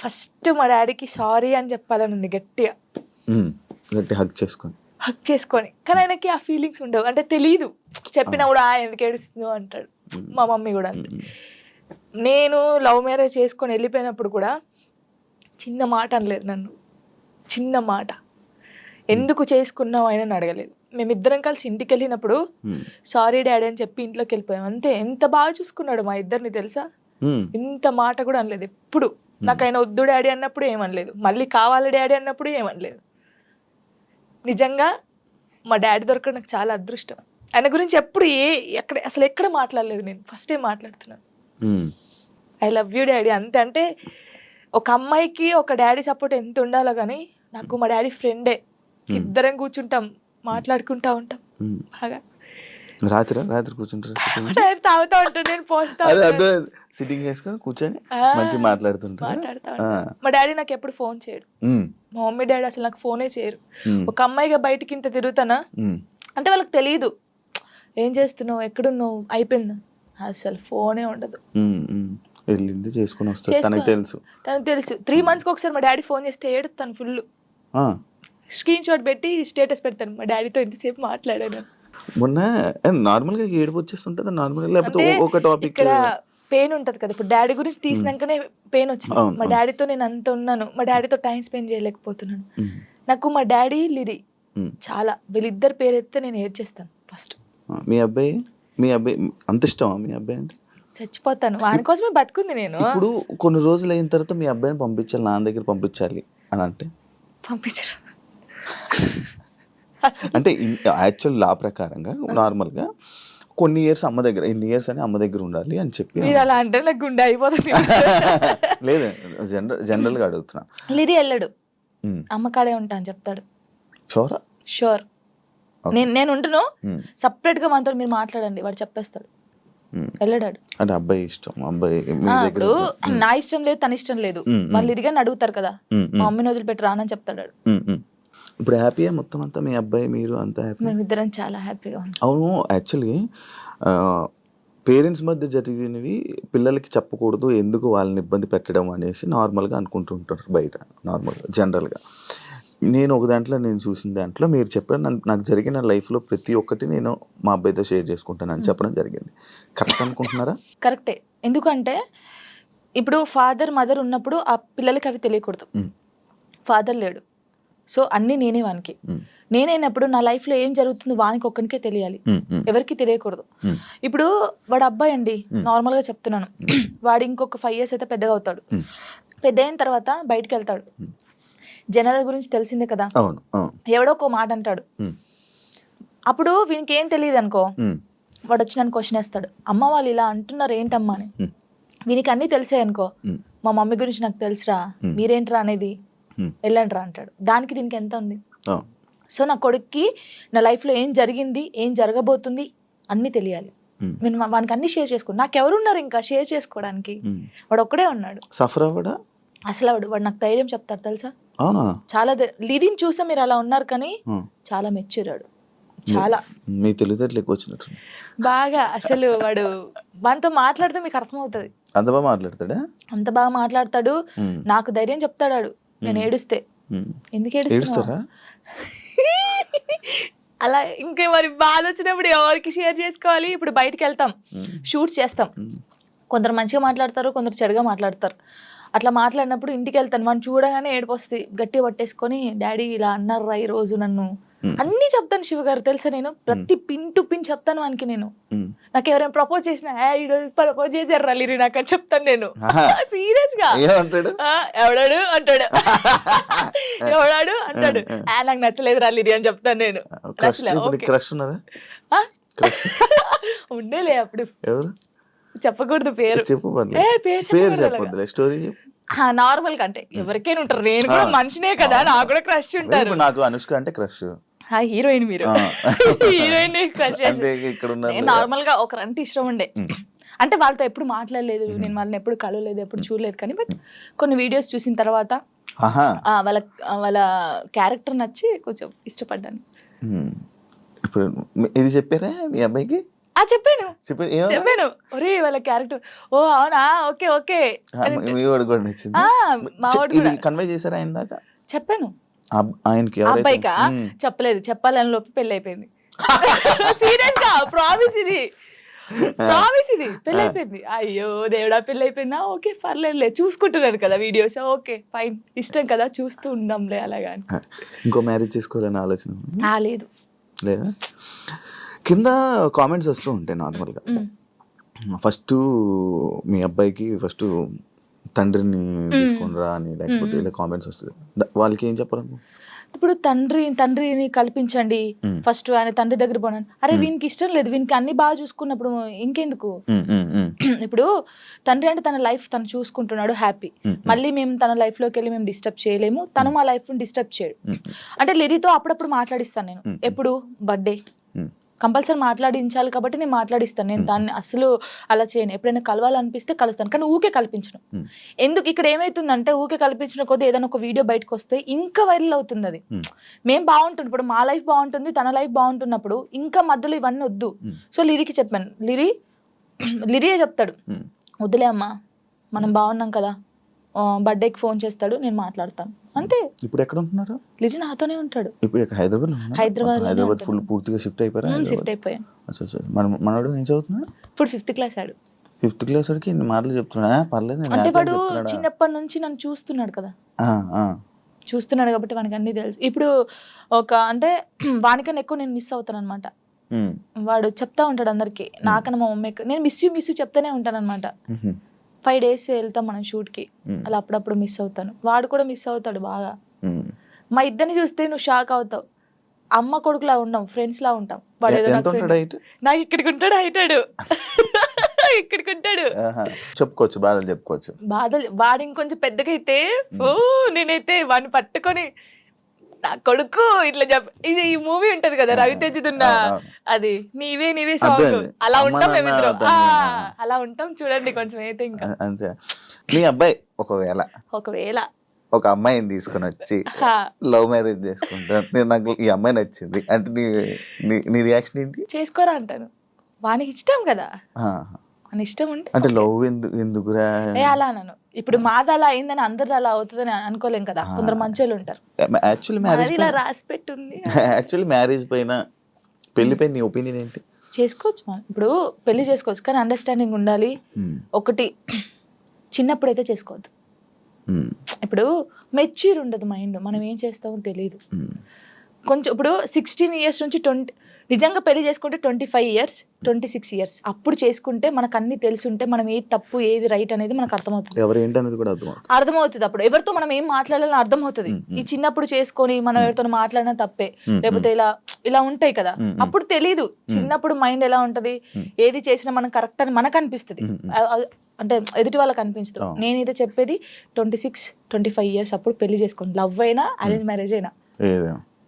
ఫస్ట్ మా డాడీకి సారీ అని చెప్పాలని ఉంది గట్టిగా, హగ్ చేసుకొని. కానీ ఆయనకి ఆ ఫీలింగ్స్ ఉండవు, అంటే తెలియదు. చెప్పినా కూడా ఎందుకు ఏడుస్తుందో అంటాడు. మా మమ్మీ కూడా అంతే. నేను లవ్ మ్యారేజ్ చేసుకొని వెళ్ళిపోయినప్పుడు కూడా చిన్న మాట అనలేదు నన్ను, చిన్న మాట. ఎందుకు చేసుకున్నావు ఆయన అడగలేదు. మేమిద్దరం కలిసి ఇంటికి వెళ్ళినప్పుడు సారీ డాడీ అని చెప్పి ఇంట్లోకి వెళ్ళిపోయాం అంతే. ఎంత బాగా చూసుకున్నాడు మా ఇద్దరిని తెలుసా, ఇంత మాట కూడా అనలేదు ఎప్పుడు. నాకు ఆయన వద్దు డాడీ అన్నప్పుడు ఏమనలేదు, మళ్ళీ కావాలి డాడీ అన్నప్పుడు ఏమనలేదు. నిజంగా మా డాడీ దొరకడం నాకు చాలా అదృష్టం. ఆయన గురించి ఎప్పుడు అసలు ఎక్కడ మాట్లాడలేదు నేను, ఫస్ట్ టైం మాట్లాడుతున్నాను. ఐ లవ్ యూ డాడీ అంతే. అంటే ఒక అమ్మాయికి ఒక డాడీ సపోర్ట్ ఎంత ఉండాలో కానీ, నాకు మా డాడీ ఫ్రెండే. ఇద్దరం కూర్చుంటాం, మాట్లాడుకుంటా ఉంటాం బాగా. రాత్రి కూర్చుంటారు, తాగుతా ఉంటాను, నేను పోస్తా సిట్టింగ్ చేసుకొని కూర్చొని మంచిగా మాట్లాడుతా ఉంటాను. మా డాడీ నాకు ఎప్పుడు ఫోన్ చేయడు, మా మమ్మీ డాడీ అసలు నాకు ఫోనే చేయరు. ఒక అమ్మాయిగా బయటకి ఇంత తిరుగుతానా అంటే వాళ్ళకి తెలియదు, ఏం చేస్తున్నావు, ఎక్కడున్నావు, అయిపోయిందా, అసలు ఫోనే ఉండదు. వెళ్ళింది చేసుకుని వస్తాను, తనకు తెలుసు. 3 months ఒకసారి మా డాడీ ఫోన్ చేస్తే ఏడుస్తాను ఫుల్, స్క్రీన్ షాట్ పెట్టి స్టేటస్ పెడతాను, మా డాడీతో ఇంతసేపు మాట్లాడాను. మొన్న నార్మల్గా ఏడుపు వచ్చేస్తుంటుంది నార్మల్గా, లేకపోతే ఒక టాపిక్ ఇక్కడ పెయిన్ ఉంటది కదా. ఇప్పుడు డాడీ గురించి తీసినాకనే పెయిన్ వచ్చింది. మా డాడీతో నేను అంత ఉన్నాను, మా డాడీతో టైం స్పెండ్ చేయలేకపోతున్నాను. నాకు మా డాడీ లిరి చాలా, వీళ్ళిద్దరు పేరు ఎత్తే నేను ఏడ్చేస్తాను ఫస్ట్. మీ అబ్బాయి అంత ఇష్టమా మీ అబ్బాయి అంటే? చచ్చిపోతాను, వాని కోసమే బతుకుంది నేను. ఇప్పుడు కొన్ని రోజులు అయిన తర్వాత మీ అబ్బాయిని పంపించాలి, నాన్న దగ్గర పంపించాలి అని అంటే పంపించరు. అంటే యాక్చువల్ లా ప్రకారంగా నార్మల్గా కొన్ని ఇయర్స్ అమ్మ దగ్గర, ఇన్ని ఇయర్స్ అని అమ్మ దగ్గర ఉండాలి అని చెప్పి. మీరు అలా అంటే నాకు గుండె అయిపోతుంది. లేదు, జనరల్గా అడుగుతున్నా. లిరి వెళ్ళడు, అమ్మ కాడే ఉంటా అని చెప్తాడు. షూర్. నేను ఉంటును, సపరేట్ గా మనతో మీరు మాట్లాడండి, వాడు చెప్పేస్తాడు, వెళ్ళడాడు. అంటే అబ్బాయి ఇష్టం, అబ్బాయి ఇప్పుడు నా ఇష్టం లేదు, తన ఇష్టం లేదు, వాళ్ళు ఇరిగాని అడుగుతారు కదా, మా మమ్మీని వదిలిపెట్టి రానని చెప్తాడు. ఇప్పుడు హ్యాపీయా మొత్తం అంతా, మీ అబ్బాయి మీరు అంతా హ్యాపీ? మేమిద్దరం చాలా హ్యాపీగా ఉన్నాం. అవును, యాక్చువల్లీ పేరెంట్స్ మధ్య జరిగినవి పిల్లలకి చెప్పకూడదు, ఎందుకు వాళ్ళని ఇబ్బంది పెట్టడం అనేసి నార్మల్గా అనుకుంటుంటారు బయట, నార్మల్గా జనరల్గా. నేను ఒక దాంట్లో నేను చూసిన దాంట్లో మీరు చెప్పారు, నాకు జరిగిన లైఫ్లో ప్రతి ఒక్కటి నేను మా అబ్బాయితో షేర్ చేసుకుంటానని చెప్పడం జరిగింది. కరెక్ట్ అనుకుంటున్నారా? కరెక్టే. ఎందుకంటే ఇప్పుడు ఫాదర్ మదర్ ఉన్నప్పుడు ఆ పిల్లలకి అవి తెలియకూడదు. ఫాదర్ లేడు, సో అన్నీ నేనే వానికి. నేనైనప్పుడు నా లైఫ్లో ఏం జరుగుతుందో వానికి ఒక్కనికే తెలియాలి, ఎవరికి తెలియకూడదు. ఇప్పుడు వాడు అబ్బాయి అండి, నార్మల్గా చెప్తున్నాను, వాడు ఇంకొక 5 years అయితే పెద్దగా అవుతాడు. పెద్ద అయిన తర్వాత బయటికి వెళ్తాడు, జనాల గురించి తెలిసిందే కదా, ఎవడో ఒక మాట అంటాడు. అప్పుడు వీనికి ఏం తెలియదు అనుకో, వాడు వచ్చి నన్ను క్వశ్చన్ వేస్తాడు, అమ్మ వాళ్ళు ఇలా అంటున్నారు ఏంటమ్మా అని. వీనికి అన్నీ తెలిసాయి అనుకో, మా మమ్మీ గురించి నాకు తెలుసురా, మీరేంట్రా అనేది, వెళ్ళండి రా అంటాడు. దానికి దీనికి ఎంత ఉంది? సో నా కొడుక్కి నా లైఫ్లో ఏం జరిగింది, ఏం జరగబోతుంది అన్నీ తెలియాలి. నేను వానికి అన్ని షేర్ చేసుకో. నాకెవరున్నారు ఇంకా షేర్ చేసుకోవడానికి? వాడు ఒక్కడే ఉన్నాడు. సఫర్ అవ్వడా అసలు వాడు నాకు ధైర్యం చెప్తారు తెలుసా. అవునా? చాలా లిరిని చూస్తే మీరు అలా ఉన్నారు కానీ చాలా మెచ్యూరాడు. చాలా మీ తెలివితేటలు ఎక్కువ వచ్చినట్టు బాగా. అసలు వాడు వానితో మాట్లాడితే మీకు అర్థమవుతుంది. అంత బాగా మాట్లాడతాడా? అంత బాగా మాట్లాడతాడు. నాకు ధైర్యం చెప్తాడు నేను ఏడుస్తే. ఎందుకు ఏడుస్తారా అలా? ఇంకా మరి బాధ వచ్చినప్పుడు ఎవరికి షేర్ చేసుకోవాలి? ఇప్పుడు బయటికి వెళ్తాం, షూట్స్ చేస్తాం, కొందరు మంచిగా మాట్లాడతారు, కొందరు చెడుగా మాట్లాడతారు. అట్లా మాట్లాడినప్పుడు ఇంటికి వెళ్తాను, వాడిని చూడగానే ఏడుపు వస్తుంది. గట్టిగా పట్టేసుకొని డాడీ ఇలా అన్నారా ఈ రోజు నన్ను అన్నీ చెప్తాను శివ గారు తెలుసా. నేను ప్రతి పిన్ టు పిన్ చెప్తాను వానికి. నేను నాకు ఎవరైనా ప్రపోజ్ చేసినా ప్రపోజ్ చేశారు లిరి నాకు అని చెప్తాను నేను. సీరియస్ గా ఎవడాడు అంటాడు, ఎవడాడు అంటాడు, నాకు నచ్చలేదు లిరి అని చెప్తాను నేను. ఉండేలే అప్పుడు, చెప్పకూడదు పేరు. నార్మల్ గా అంటే ఎవరికైనా ఉంటారు, నేను కూడా మనిషినే కదా, నాకు కూడా క్రష్ ఉంటారు. నాకు అనుష్క అంటే క్రష్. హీరోయిన్ మీరు హీరోయిన్ క్రష్. నార్మల్ గా ఒకరంటే ఇష్టం ఉండే, అంటే వాళ్ళతో ఎప్పుడు మాట్లాడలేదు, నేను వాళ్ళని ఎప్పుడు కలవలేదు, ఎప్పుడు చూడలేదు. కానీ బట్ కొన్ని వీడియోస్ చూసిన తర్వాత వాళ్ళ క్యారెక్టర్ నచ్చి కొంచెం ఇష్టపడ్డాను. ఇప్పుడు ఇది చెప్పారా మీ అబ్బాయికి? చెప్పాను. ఒరే వాళ్ళ క్యారెక్టర్, ఓ అవునా, ఓకే ఓకే. చెప్పాను. అబ్బాయికా చెప్పలేదు, చెప్పాలని లోపు పెళ్లి అయిపోయింది. సీరియస్ గా ప్రామిస్ ఇది పెళ్లి అయిపోయింది. అయ్యో దేవుడా పెళ్లి అయిపోయిందా, ఓకే పర్లేదులే, చూసుకుంటున్నారు కదా వీడియోస్, ఓకే ఫైన్, ఇష్టం కదా చూస్తూ ఉందాంలే అలాగా. ఇంకో మ్యారేజ్ చేసుకోవాలని ఆలోచన లేదు లేదా? కింద కామెంట్స్ వస్తూ ఉంటాయి నార్మల్గా. ఫస్ట్ మీ అబ్బాయికి ఫస్ట్ తండ్రిని తీసుకునిరా అని, లేకపోతే ఇలా కామెంట్స్ వస్తుంది. వాళ్ళకి ఏం చెప్పాలను? ఇప్పుడు తండ్రిని కల్పించండి ఫస్ట్, ఆయన తండ్రి దగ్గర పోనాను. అరే వీనికి ఇష్టం లేదు, వీనికి అన్ని బాగా చూసుకున్నప్పుడు ఇంకెందుకు? ఇప్పుడు తండ్రి అంటే తన లైఫ్ తను చూసుకుంటున్నాడు, హ్యాపీ. మళ్ళీ మేము తన లైఫ్ లోకి వెళ్ళి మేము డిస్టర్బ్ చేయలేము, తను మా లైఫ్ డిస్టర్బ్ చేయడు. అంటే లిరితో అప్పుడప్పుడు మాట్లాడిస్తాను నేను. ఎప్పుడు బర్త్డే కంపల్సరీ మాట్లాడించాలి కాబట్టి నేను మాట్లాడిస్తాను. నేను దాన్ని అసలు అలా చేయను. ఎప్పుడైనా కలవాలనిపిస్తే కలుస్తాను, కానీ ఊకే కల్పించను. ఎందుకు ఇక్కడ ఏమైతుందంటే ఊకే కల్పించిన కొద్దీ ఏదైనా ఒక వీడియో బయటకు వస్తే ఇంకా వైరల్ అవుతుంది. అది మేము బాగుంటుంది, ఇప్పుడు మా లైఫ్ బాగుంటుంది, తన లైఫ్ బాగుంటున్నప్పుడు ఇంకా మధ్యలో ఇవన్నీ వద్దు. సో లిరికి చెప్పాను, లిరియే చెప్తాడు, వద్దులే అమ్మా మనం బాగున్నాం కదా, బర్త్డేకి ఫోన్ చేస్తాడు, నేను మాట్లాడతాను అంతే. ఇప్పుడు ఎక్కడ ఉంటున్నారు? లిజి నాతోనే ఉంటాడు. ఇప్పుడు హైదరాబాద్ ఫుల్ పూర్తిగా షిఫ్ట్ అయిపోయారు? షిఫ్ట్ అయిపోయాను. మనోడు ఏం చదువుతున్నాడు? ఇప్పుడు 5th క్లాస్ ఆడు. 5th క్లాస్ వాడికి ఇన్ని మాటలు చెప్తున్నా? పర్లేదు. అంటే వాడు చిన్నప్పటి నుంచి నన్ను చూస్తున్నాడు కదా, చూస్తున్నాడు కాబట్టి వానికి అన్ని తెలుసు. ఇప్పుడు అంటే వానికన్నా ఎక్కువ నేను మిస్ అవుతాను అనమాట. వాడు చెప్తా ఉంటాడు అందరికి, నాకన్నా మా మమ్మీకి నేను మిస్ యూ చెప్తానే ఉంటాను అనమాట. 5 days వెళ్తాం మనం షూట్కి, అలా అప్పుడప్పుడు మిస్ అవుతాను. వాడు కూడా మిస్ అవుతాడు బాగా. మా ఇద్దరిని చూస్తే నువ్వు షాక్ అవుతావు. అమ్మ కొడుకులా ఉండం, ఫ్రెండ్స్ లా ఉంటాం. వాడు ఏదో నాకు ఇక్కడికి ఉంటాడు, హైటాడు ఇక్కడికి ఉంటాడు. చెప్పుకోవచ్చు బాధలు. వాడు ఇంకొంచెం పెద్దగా అయితే నేనైతే వాడిని పట్టుకొని నా కొడుకు ఇట్లా ఇది ఈ మూవీ ఉంటది కదా రవితేజదున్న, అది నీవే సాంగ్, అలా ఉంటాం మేమిద్దరం. అలా ఉంటాం చూడండి కొంచెం అయితే. ఇంకా అంతే. మీ అబ్బాయి ఒకవేళ ఒక అమ్మాయిని తీసుకుని వచ్చి లవ్ మ్యారేజ్ చేసుకుంటాను, నాకు ఈ అమ్మాయి నచ్చింది అంటే నీ రియాక్షన్ ఏంటి? చేసుకోరా అంటాను. వానికి ఇష్టం కదా, అని ఇష్టం ఉంటే అంటే లవ్ ఎందుకురా అలా అన్నాను. ఇప్పుడు మాది అలా అయిందని అందరిది అలా అవుతుందని అనుకోలేం కదా, కొందరు మంచోళ్ళు ఉంటారు. యాక్చువల్లీ మ్యారేజ్ పైన పెళ్లి పైన నీ ఒపీనియన్ ఏంటి? చేసుకోవచ్చు ఇప్పుడు పెళ్లి చేసుకోవచ్చు, కానీ అండర్స్టాండింగ్ ఉండాలి. ఒకటి చిన్నప్పుడైతే చేసుకోవద్దు. ఇప్పుడు మెచ్యూర్ ఉండదు మైండ్, మనం ఏం చేస్తామో తెలియదు. కొంచెం ఇప్పుడు 16 years నుంచి 20 నిజంగా పెళ్లి చేసుకుంటే 25 years 26 years అప్పుడు చేసుకుంటే మనకు అన్ని తెలుసుంటే మనం ఏది తప్పు ఏది రైట్ అనేది మనకు అర్థమవుతుంది. అర్థమవుతుంది అప్పుడు ఎవరితో మనం ఏం మాట్లాడాలని అర్థమవుతుంది. ఈ చిన్నప్పుడు చేసుకొని మనం ఎవరితో మాట్లాడినా తప్పే, లేకపోతే ఇలా ఉంటాయి కదా, అప్పుడు తెలీదు. చిన్నప్పుడు మైండ్ ఎలా ఉంటది, ఏది చేసినా మనం కరెక్ట్ అని మనకు అనిపిస్తుంది, అంటే ఎదుటి వాళ్ళకి అనిపించదు. నేనైతే చెప్పేది 26-25 years అప్పుడు పెళ్లి చేసుకోండి. లవ్ అయినా అరేంజ్ మ్యారేజ్ అయినా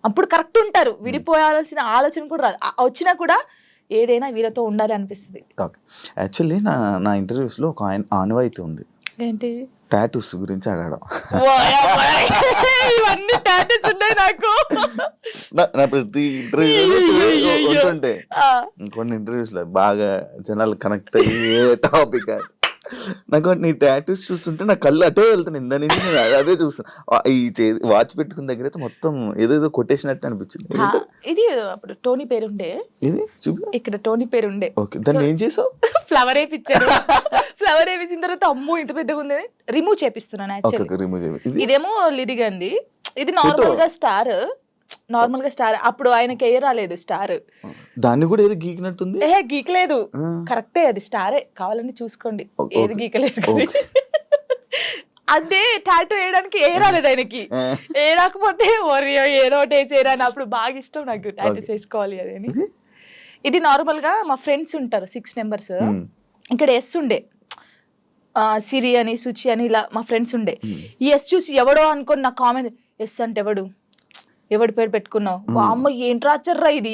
అప్పుడు కరెక్ట్ ఉంటారు, విడిపోయాల్సిన ఆలోచన కూడా రాదు. వచ్చినా కూడా ఏదైనా వీళ్ళతో ఉండాలి అనిపిస్తుంది. ఓకే. యాక్చువల్లీ నా ఇంటర్వ్యూస్లో ఒక ఆనవాయితీ ఉంది, ఏంటి టాటూస్ గురించి అడగడం. ఇవన్నీ టాటూస్ ఉన్నాయి నాకు. నా ప్రతి ఇంటర్వ్యూ ఉంటుంటే కొన్ని ఇంటర్వ్యూస్లో బాగా జనాలు కనెక్ట్ అయ్యే టాపిక్ నాకు నీ టాటూస్ చూస్తుంటే నా కళ్ళు అటే వెళ్తున్నాయి. ఇందా నుంచి నేను అదే చూస్తాను. ఈ వాచ్ పెట్టుకున్న దగ్గర అయితే మొత్తం ఏదేదో కొట్టేసినట్టు అనిపించింది. ఇది అప్పుడు టోనీ పేరుండే, ఇది చూపి ఇక్కడ టోనీ పేరుండే. ఓకే, దాన్ని ఏం చేసావు? ఫ్లవర్ వేయించారు. ఫ్లవర్ వేయించిన తర్వాత అమ్మో ఇంత పెద్దగా ఉంది, రిమూవ్ చేపిస్తున్నాను. యాక్చువల్లీ ఇదేమో లిరిగంది, ఇది నార్మల్ గా స్టార్. నార్మల్ గా స్టార్ అప్పుడు ఆయనకి ఏ రాలేదు స్టార్, దాన్ని కూడా ఏదో గీకినట్టుంది. గీకలేదు, కరెక్టే, అది స్టారే, కావాలని చూసుకోండి, ఏది గీకలేదు. అదే టాటూ వేయడానికి ఏ రాలేదు ఆయనకి, ఏ రాకపోతే ఏదో ఒకటి వేసేయరా అని. అప్పుడు బాగా ఇష్టం నాకు టాటూస్ వేసుకోవాలి అని. ఇది నార్మల్ గా మా ఫ్రెండ్స్ ఉంటారు 6 members, ఇక్కడ ఎస్ ఉండే సిరి అని సుచి అని ఇలా మా ఫ్రెండ్స్ ఉండే. ఈ ఎస్ చూసి ఎవడో అనుకోని నా కామెంట్, ఎస్ అంటే ఎవడి పేరు పెట్టుకున్నావు, అమ్మ ఏంటి రాచర్రా ఇది,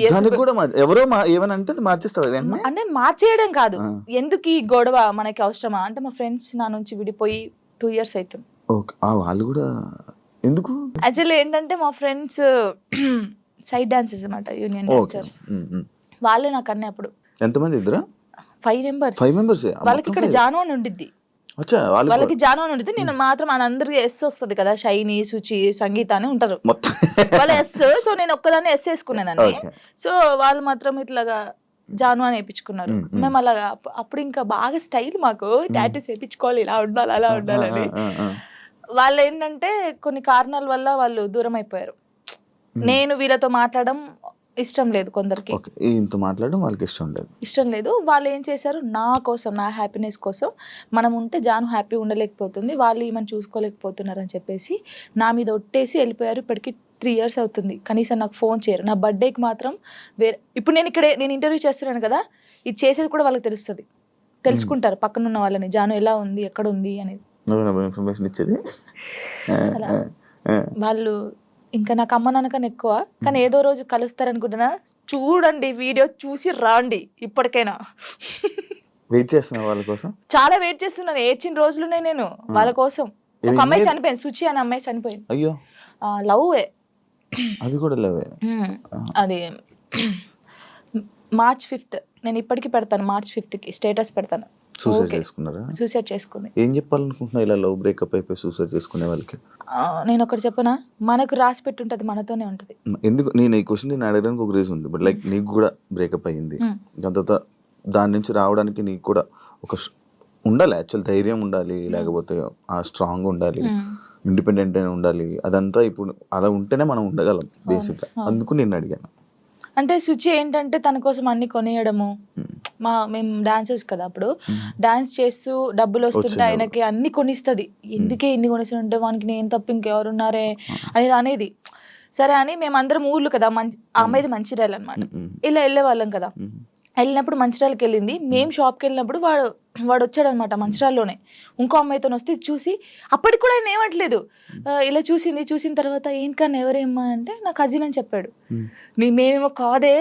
ఎవరో ఏమనంటే మార్చేస్తావు అంటే మార్చేయడం కాదు, ఎందుకు ఈ గొడవ మనకి అవసరమా అంటే మా ఫ్రెండ్స్ నా నుంచి విడిపోయి 2 years అవుతుంది. వాళ్ళు కూడా ఎందుకు యాక్చువల్లీ ఏంటంటే మా ఫ్రెండ్స్ సైడ్ డాన్సర్స్ అన్నమాట, యూనియన్ డాన్సర్స్. వాళ్ళే నాకు అన్నీ అప్పుడు. ఎంతమంది? ఇద్దరా? 5 members. వాళ్ళకి ఇక్కడ జాను అని ఉండిద్ది, వాళ్ళకి జాను అని ఉండిద్ది. నేను మాత్రం అందరికి ఎస్ వస్తుంది కదా, షైని సుచి సంగీత అని ఉంటారు వాళ్ళ ఎస్. సో నేను ఒక్కదాన్ని ఎస్ వేసుకునేదాన్ని. సో వాళ్ళు మాత్రం ఇట్లాగా జాను అని వేయించుకున్నారు. మేము అలాగా అప్పుడు ఇంకా బాగా స్టైల్ మాకు, టాటూస్ వేయించుకోవాలి, ఇలా ఉండాలి అలా ఉండాలని. వాళ్ళు ఏంటంటే కొన్ని కారణాల వల్ల వాళ్ళు దూరం అయిపోయారు. నేను వీళ్ళతో మాట్లాడడం ఇష్టం లేదు కొందరికి, మాట్లాడడం వాళ్ళకి ఇష్టం లేదు. వాళ్ళు ఏం చేశారు, నా కోసం, నా హ్యాపీనెస్ కోసం, మనం ఉంటే జాను హ్యాపీ ఉండలేకపోతుంది, వాళ్ళు ఏమని చూసుకోలేకపోతున్నారు అని చెప్పేసి నా మీద ఒట్టేసి వెళ్ళిపోయారు. ఇప్పటికి 3 years అవుతుంది, కనీసం నాకు ఫోన్ చేయరు. నా బర్త్డేకి మాత్రం ఇప్పుడు నేను ఇంటర్వ్యూ చేస్తున్నాను కదా, ఇది చేసేది కూడా వాళ్ళకి తెలుసుకుంటారు పక్కన ఉన్న వాళ్ళని, జాను ఎలా ఉంది, ఎక్కడ ఉంది అనేది వాళ్ళు. ఇంకా నాకు అమ్మ నాన్నకన్నా ఎక్కువ, కానీ ఏదో రోజు కలుస్తారనుకుంటున్నా. చూడండి, వీడియో చూసి రాండి. ఇప్పటికైనా వెయిట్ చేస్తున్నా వాళ్ళ కోసం, చాలా వెయిట్ చేస్తున్నాను. ఏడ్చిన రోజులునే నేను వాళ్ళ కోసం. ఒక అమ్మాయి చనిపోయింది, సుచి అనే అమ్మాయి చనిపోయింది. అయ్యో, లవ్. అది కూడా లవ్. అది March 5th. నేను ఇప్పటికి పెడతాను, March 5th స్టేటస్ పెడతాను. సూసైడ్ చేసుకుంది. ఏం చెప్పాలనుకుంటున్నా ఇలా లవ్ బ్రేకప్ అయిపోయి సూసైడ్ చేసుకునే వాళ్ళకి? నేను ఒకటి చెప్పనా, మనకు రాసి పెట్టి ఉంటుంది, మనతోనే ఉంటుంది. ఎందుకు నేను ఈ క్వశ్చన్ నేను అడగడానికి ఒక రీజన్ ఉంది. బట్ లైక్ నీకు కూడా బ్రేకప్ అయ్యింది, దాని తర్వాత దాని నుంచి రావడానికి నీకు కూడా ఒక ఉండాలి, యాక్చువల్ ధైర్యం ఉండాలి, లేకపోతే ఆ స్ట్రాంగ్ ఉండాలి, ఇండిపెండెంట్ అయినా ఉండాలి. అదంతా ఇప్పుడు అలా ఉంటేనే మనం ఉండగలం బేసిక్గా. అందుకు నేను అడిగాను. అంటే సుచి ఏంటంటే తన కోసం అన్ని కొనియడము, మేము డాన్సర్స్ కదా, అప్పుడు డాన్స్ చేస్తూ డబ్బులు వస్తుంటే ఆయనకి అన్ని కొనిస్తుంది. ఎందుకే ఇన్ని కొనిస్తుంటే వానికి నేను తప్ప ఇంకెవరున్నారే అనేది. సరే అని మేమందరం ఊర్లు కదా, ఆ అమ్మాయిది మంచిర్యాల అనమాట, ఇలా వెళ్ళే వాళ్ళం కదా. వెళ్ళినప్పుడు మంచిర్యాలకి వెళ్ళింది. మేము షాప్కి వెళ్ళినప్పుడు వాడు వచ్చాడు అనమాట, మంచిర్యాలలోనే ఇంకో అమ్మాయితో వస్తే చూసి, అప్పటికి కూడా ఆయన ఏమట్లేదు, ఇలా చూసిన తర్వాత ఏంటన్నా ఎవరేమ్మా అంటే నా కజిన్ అని చెప్పాడు. మేమేమో కాదే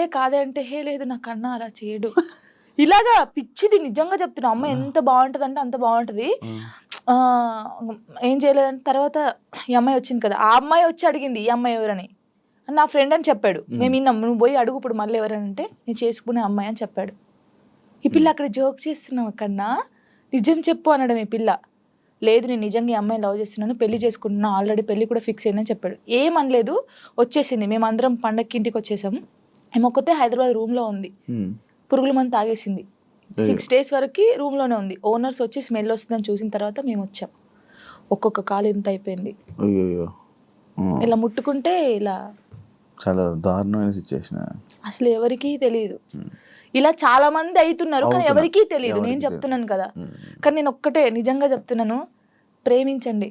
అంటే, హే లేదు నా కన్నా అలా చేయడు, ఇలాగా పిచ్చిది. నిజంగా చెప్తున్నా, అమ్మాయి ఎంత బాగుంటుంది అంటే అంత బాగుంటుంది. ఏం చేయలేదంటే తర్వాత ఈ అమ్మాయి వచ్చింది కదా, ఆ అమ్మాయి వచ్చి అడిగింది ఈ అమ్మాయి ఎవరని. నా ఫ్రెండ్ అని చెప్పాడు. మేము విన్నాం, నువ్వు పోయి అడుగు ఇప్పుడు మళ్ళీ ఎవరంటే నేను చేసుకునే అమ్మాయి అని చెప్పాడు. ఈ పిల్ల అక్కడ జోక్ చేస్తున్నావు కన్నా, నిజం చెప్పు అనడం. ఈ పిల్ల లేదు నేను నిజంగా ఈ అమ్మాయిని లవ్ చేస్తున్నాను, పెళ్లి చేసుకుంటున్నా, ఆల్రెడీ పెళ్లి కూడా ఫిక్స్ అయిందని చెప్పాడు. ఏమనలేదు, వచ్చేసింది. మేము అందరం పండగకి ఇంటికి వచ్చేసాము. ఏమొక్కతే హైదరాబాద్ రూమ్లో ఉంది, పురుగుల మందు తాగేసింది. 6 days వరకు రూమ్లోనే ఉంది. ఓనర్స్ వచ్చి స్మెల్ వస్తుందని చూసిన తర్వాత మేము వచ్చాం. ఒక్కొక్క కాలు ఇంత అయిపోయింది, ఇలా ముట్టుకుంటే ఇలా. చాలా దారుణమైన సిచ్యువేషన్. అసలు ఎవరికీ తెలియదు. ఇలా చాలా మంది అవుతున్నారు, కానీ ఎవరికీ తెలియదు. నేను చెప్తున్నాను కదా, కానీ నేను ఒక్కటే నిజంగా చెప్తున్నాను, ప్రేమించండి,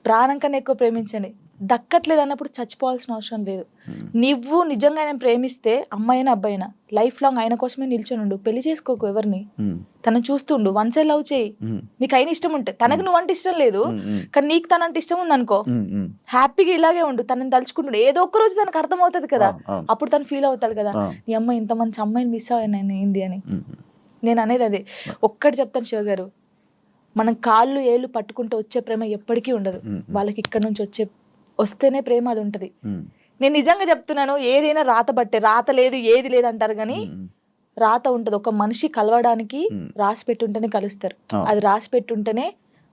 ప్రాణం కన్నా ఎక్కువ ప్రేమించండి. దక్కట్లేదు అన్నప్పుడు చచ్చిపోవాల్సిన అవసరం లేదు. నువ్వు నిజంగా ఆయన ప్రేమిస్తే అమ్మాయినా అబ్బాయినా లైఫ్ లాంగ్ ఆయన కోసమే నిల్చొని ఉండు. పెళ్లి చేసుకోకు ఎవరిని, తనని చూస్తుండు, వన్ సైడ్ లవ్ చేయి. నీకు అయిన ఇష్టం ఉంటే, తనకు నువ్వంటే ఇష్టం లేదు కానీ నీకు తనంటే ఇష్టం ఉంది అనుకో, హ్యాపీగా ఇలాగే ఉండు. తనని తలుచుకుంటుండు, ఏదో ఒక్క రోజు తనకు అర్థం అవుతుంది కదా, అప్పుడు తను ఫీల్ అవుతాడు కదా, నీ అమ్మాయి ఇంత మంచి అమ్మాయిని మిస్ అయ్యాను ఏంది అని. నేను అనేది అదే ఒక్కటి చెప్తాను శివ గారు, మనం కాళ్ళు ఏళ్ళు పట్టుకుంటూ వచ్చే ప్రేమ ఎప్పటికీ ఉండదు. వాళ్ళకి ఇక్కడ నుంచి వస్తేనే ప్రేమ అది ఉంటది. నేను నిజంగా చెప్తున్నాను, ఏదైనా రాత బట్టే, రాత లేదు ఏది లేదు అంటారు కానీ రాత ఉంటది. ఒక మనిషి కలవడానికి రాసి పెట్టుంటేనే కలుస్తారు. అది రాసి పెట్టుంటేనే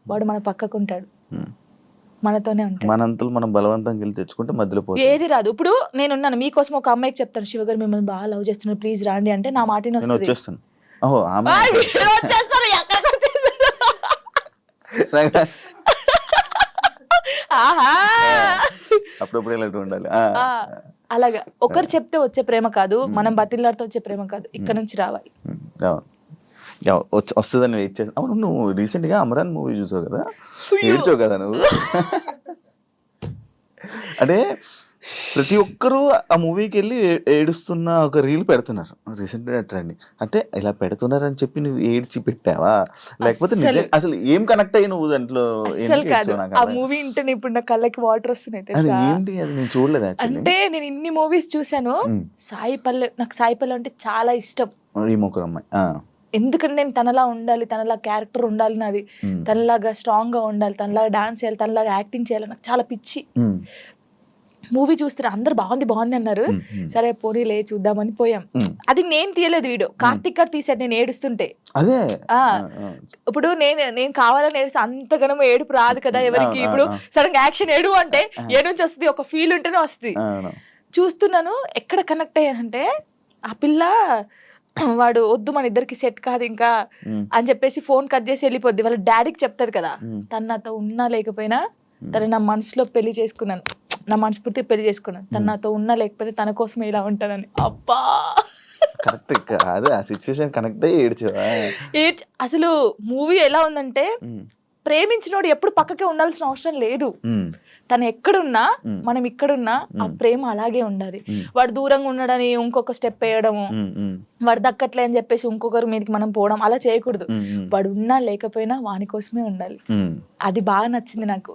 వాడు మన పక్కకుంటాడు, మనతోనే ఉంటాడు. మనంతలు మనం బలవంతంగా వెళ్ళి తెచ్చుకుంటే మధ్యలో ఏది రాదు. ఇప్పుడు నేనున్నాను మీకోసం, ఒక అమ్మాయికి చెప్తాను, శివ గారు మిమ్మల్ని బాగా లవ్ చేస్తున్నారు ప్లీజ్ రాండి అంటే నా మాటనే వస్తుంది. అప్పుడప్పుడు ఇలాంటి ఉండాలి. అలాగా ఒకరు చెప్తే వచ్చే ప్రేమ కాదు, మనం బతిలాడితే వచ్చే ప్రేమ కాదు, ఇక్కడ నుంచి రావాలి. వస్తుందని వెయిట్ చేస్తా. అవును, నువ్వు రీసెంట్ గా అమరాన్ మూవీ చూసావు కదా, ఏడ్చావు కదా నువ్వు. అంటే ప్రతి ఒక్కరూ ఆ మూవీకి వెళ్ళి ఏడుస్తున్న ఒక రీల్ పెడుతున్నారు రీసెంట్ ట్రెండ్. అంటే ఇలా పెడుతున్నారని చెప్పి నువ్వు ఏడ్చి పెట్టావా, లేకపోతే అసలు ఏం కనెక్ట్ అయ్యి నువ్వు దాంట్లో? ఆ మూవీ ఇంటే ఇప్పుడు నా కళ్ళకి వాటర్ వస్తున్నాయి. అది ఏంటి, అది నేను చూడలేదు. అంటే నేను ఇన్ని మూవీస్ చూసాను, సాయి పల్లె, నాకు సాయి పల్లె అంటే చాలా ఇష్టం. ఈ ముగ్గురు అమ్మాయి, ఎందుకంటే నేను తనలా ఉండాలి, తనలా క్యారెక్టర్ ఉండాలి నాది, తనలాగా స్ట్రాంగ్ గా ఉండాలి, తనలాగా డాన్స్ చేయాలి, తనలాగా యాక్టింగ్ చేయాలి, నాకు చాలా పిచ్చి. మూవీ చూస్తే అందరు బాగుంది బాగుంది అన్నారు, సరే పోనీ లే చూద్దామని పోయాం. అది నేను తీయలేదు, వీడియో కార్తిక్ గారు తీసాడు నేను ఏడుస్తుంటే. అదే ఇప్పుడు నేను కావాలని ఏడుస్తే అంతగానో ఏడుపు రాదు కదా ఎవరికి. ఇప్పుడు సడన్ యాక్షన్ ఏడు అంటే ఏ నుంచి వస్తుంది, ఒక ఫీల్ ఉంటేనే వస్తుంది. చూస్తున్నాను, ఎక్కడ కనెక్ట్ అయ్యానంటే ఆ పిల్ల వాడు వద్దు మన ఇద్దరికి సెట్ కాదు ఇంకా అని చెప్పేసి ఫోన్ కట్ చేసి వెళ్ళిపోద్ది. వాళ్ళ డాడీకి చెప్తాది కదా, తను నాతో ఉన్నా లేకపోయినా తను నా మనసులో పెళ్లి చేసుకున్నాను, నా మనస్ఫూర్తి పెళ్లి చేసుకున్నాను, తను నాతో ఉన్నా లేకపోయినా తన కోసమే ఇలా ఉంటానని. అబ్బా కరెక్ట్ కాదు, ఆ సిచ్యువేషన్ కనెక్ట్ అయ్యి ఏడ్చావా? అసలు మూవీ ఎలా ఉందంటే, ప్రేమించినోడు ఎప్పుడు పక్కకే ఉండాల్సిన అవసరం లేదు. తను ఎక్కడున్నా మనం ఇక్కడున్నా ఆ ప్రేమ అలాగే ఉండాలి. వాడు దూరంగా ఉండడని ఇంకొక స్టెప్ వేయడము, వాడు దక్కట్లే అని చెప్పేసి ఇంకొకరి మీదకి మనం పోవడం అలా చేయకూడదు. వాడు ఉన్నా లేకపోయినా వాని కోసమే ఉండాలి. అది బాగా నచ్చింది నాకు.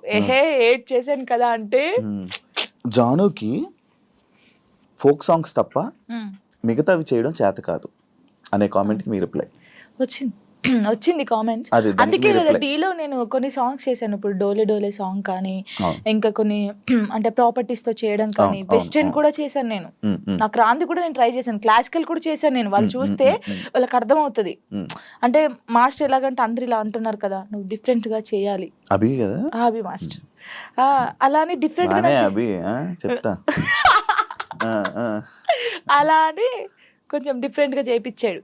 ఏడ్ చేశాను కదా అంటే, జానుకి ఫోక్ సాంగ్స్ తప్ప మిగతావి చేయడం చేత కాదు అనే కామెంట్కి మీ రిప్లై వచ్చింది కామెంట్స్. అందుకే డీలో నేను కొన్ని సాంగ్స్ చేశాను. ఇప్పుడు డోలే డోలే సాంగ్ కానీ, ఇంకా కొన్ని అంటే ప్రాపర్టీస్ తో చేయడం కానీ, వెస్టర్న్ కూడా చేశాను నేను. నాకు రాంది కూడా నేను ట్రై చేశాను, క్లాసికల్ కూడా చేశాను నేను. వాళ్ళు చూస్తే వాళ్ళకి అర్థం అవుతుంది. అంటే మాస్టర్ ఎలాగంటే అందరు ఇలా అంటున్నారు కదా, నువ్వు డిఫరెంట్ గా చేయాలి. అభి కదా, అభి మాస్టర్ అలానే డిఫరెంట్ గా అలా అని కొంచెం డిఫరెంట్ గా చేయించాడు.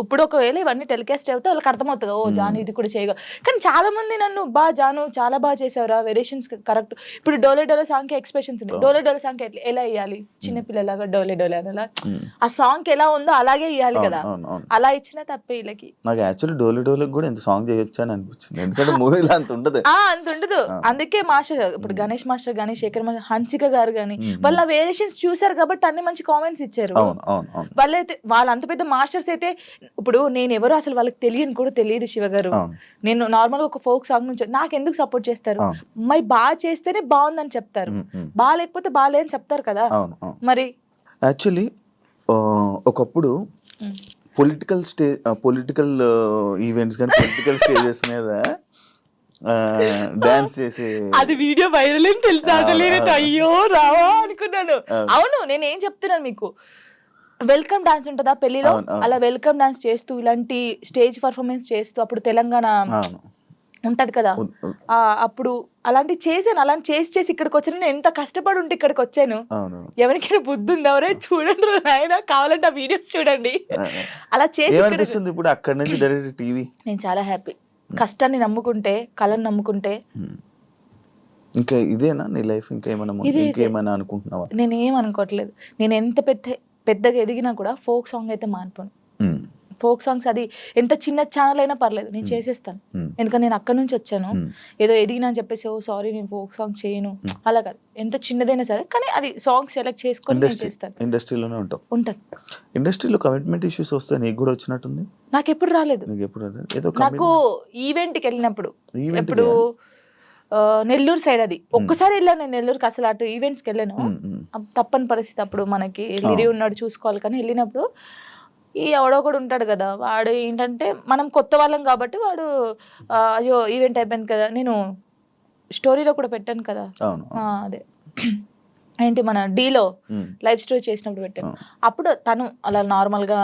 ఇప్పుడు ఒకవేళ ఇవన్నీ టెలికాస్ట్ అయితే వాళ్ళకి అర్థమవుతుంది, ఓ జాను ఇది కూడా చేయగలరు. కానీ చాలా మంది నన్ను జాను చాలా బాగా చేసావురా, వేరియేషన్స్ కరెక్ట్. ఇప్పుడు డోలే డోలే సాంగ్ కి ఎక్స్ప్రెషన్స్ ఉన్నాయి, డోలే డోలే సాంగ్ ఎలా ఇవ్వాలి, చిన్నపిల్లలాగా డోలే డోలే అనేలా ఆ సాంగ్ ఎలా ఉందో అలాగే ఇవ్వాలి కదా, అలా ఇచ్చినా తప్పే వీళ్ళకి. నాకు యాక్చువల్లీ డోలే డోలే కూడా ఎంత సాంగ్ చేయొచ్చు అని అనిపించింది, ఎందుకంటే మూవీలో అంత ఉండదు. అంత ఉండదు. అందుకే మాస్టర్ ఇప్పుడు గణేష్ మాస్టర్ కానీ, శేఖర్ మాస్టర్, హన్సిక గారు కానీ వాళ్ళ వేరియేషన్స్ చూసారు కాబట్టి అన్ని మంచి కామెంట్స్ ఇచ్చారు. వాళ్ళ అంత పెద్ద మాస్టర్స్ అయితే, ఇప్పుడు నేను ఎవరు అసలు వాళ్ళకి తెలియని కూడా తెలియదు శివ గారు. నేను నార్మల్ గా ఒక ఫోక్ సాంగ్ నుంచి నాకు ఎందుకు సపోర్ట్ చేస్తారు, మరి బాగా చేస్తేనే బాగుందని చెప్తారు, బాగా లేకపోతే బాగాలేదని చెప్తారు కదా. మరి యాక్చువల్లీ ఒకప్పుడు పొలిటికల్ ఈవెంట్స్ కానీ పొలిటికల్ స్టేజెస్ మీద డాన్స్ చేసే అది వీడియో వైరల్ అని తెలుసా, అయ్యో రావా అనుకున్నాను. అవును, నేను ఏం చెప్తున్నాను మీకు, వెల్కమ్ డాన్స్ ఉంటుందా పెళ్లిలో, అలా వెల్కమ్ డాన్స్ చేస్తూ ఇలాంటి స్టేజ్ పర్ఫార్మెన్స్ చేస్తూ, అప్పుడు తెలంగాణ ఉంటది కదా, అప్పుడు అలాంటి చేశాను. అలాంటి చేసి ఇక్కడికి వచ్చాను. నేను ఎంత కష్టపడి ఉంటే ఇక్కడికి వచ్చాను. ఎవరికైనా బుద్ధి ఉందా, ఎవరే చూడండి నాయన, కావాలంటే ఆ వీడియోస్ చూడండి. అలా చేసి ఇప్పుడు అక్కడ నుంచి డైరెక్ట్ టీవీ. నేను చాలా హ్యాపీ. కష్టాన్ని నమ్ముకుంటే, కళను నమ్ముకుంటే. ఇంకా ఇదేనా నీ లైఫ్, ఇంకేమైనా అనుకుంటున్నావా? నేను ఏం అనుకోవట్లేదు. నేను ఎంత పెద్దగా ఎదిగినా కూడా ఫోక్ సాంగ్ అయితే మానిపోను. ఫోక్ సాంగ్స్ అది ఎంత చిన్న ఛానల్ అయినా పర్లేదు నేను చేసేస్తాను. ఎందుకంటే నేను అక్కడ నుంచి వచ్చాను, ఏదో ఎదిగినా అని చెప్పేసి ఓ సారీ నేను ఫోక్ సాంగ్ చేయను అలా కాదు, ఎంత చిన్నదైనా సరే కానీ అది సాంగ్ సెలెక్ట్ చేసుకొని నేను చేస్తాను. ఇండస్ట్రీలోనే ఉంటాను. ఇండస్ట్రీలో కమిట్మెంట్ ఇష్యూస్ వస్తే నీకు కూడా వచ్చినట్టుంది? నాకు ఎప్పుడు రాలేదు. నాకు ఈవెంట్కి వెళ్ళినప్పుడు ఎప్పుడు నెల్లూరు సైడ్ అది ఒక్కసారి వెళ్ళాను నేను నెల్లూరుకి, అసలు అటు ఈవెంట్స్కి వెళ్ళాను, తప్పని పరిస్థితి అప్పుడు మనకి లిరి ఉన్నాడు చూసుకోవాలి. కానీ వెళ్ళినప్పుడు ఈ ఎవడో కూడా ఉంటాడు కదా, వాడు ఏంటంటే మనం కొత్త వాళ్ళం కాబట్టి వాడు అయ్యో ఈవెంట్ అయిపోయింది కదా, నేను స్టోరీలో కూడా పెట్టాను కదా అదే ఏంటి మన డీలో లైవ్ స్టోరీ చేసినప్పుడు పెట్టాను. అప్పుడు తను అలా నార్మల్గా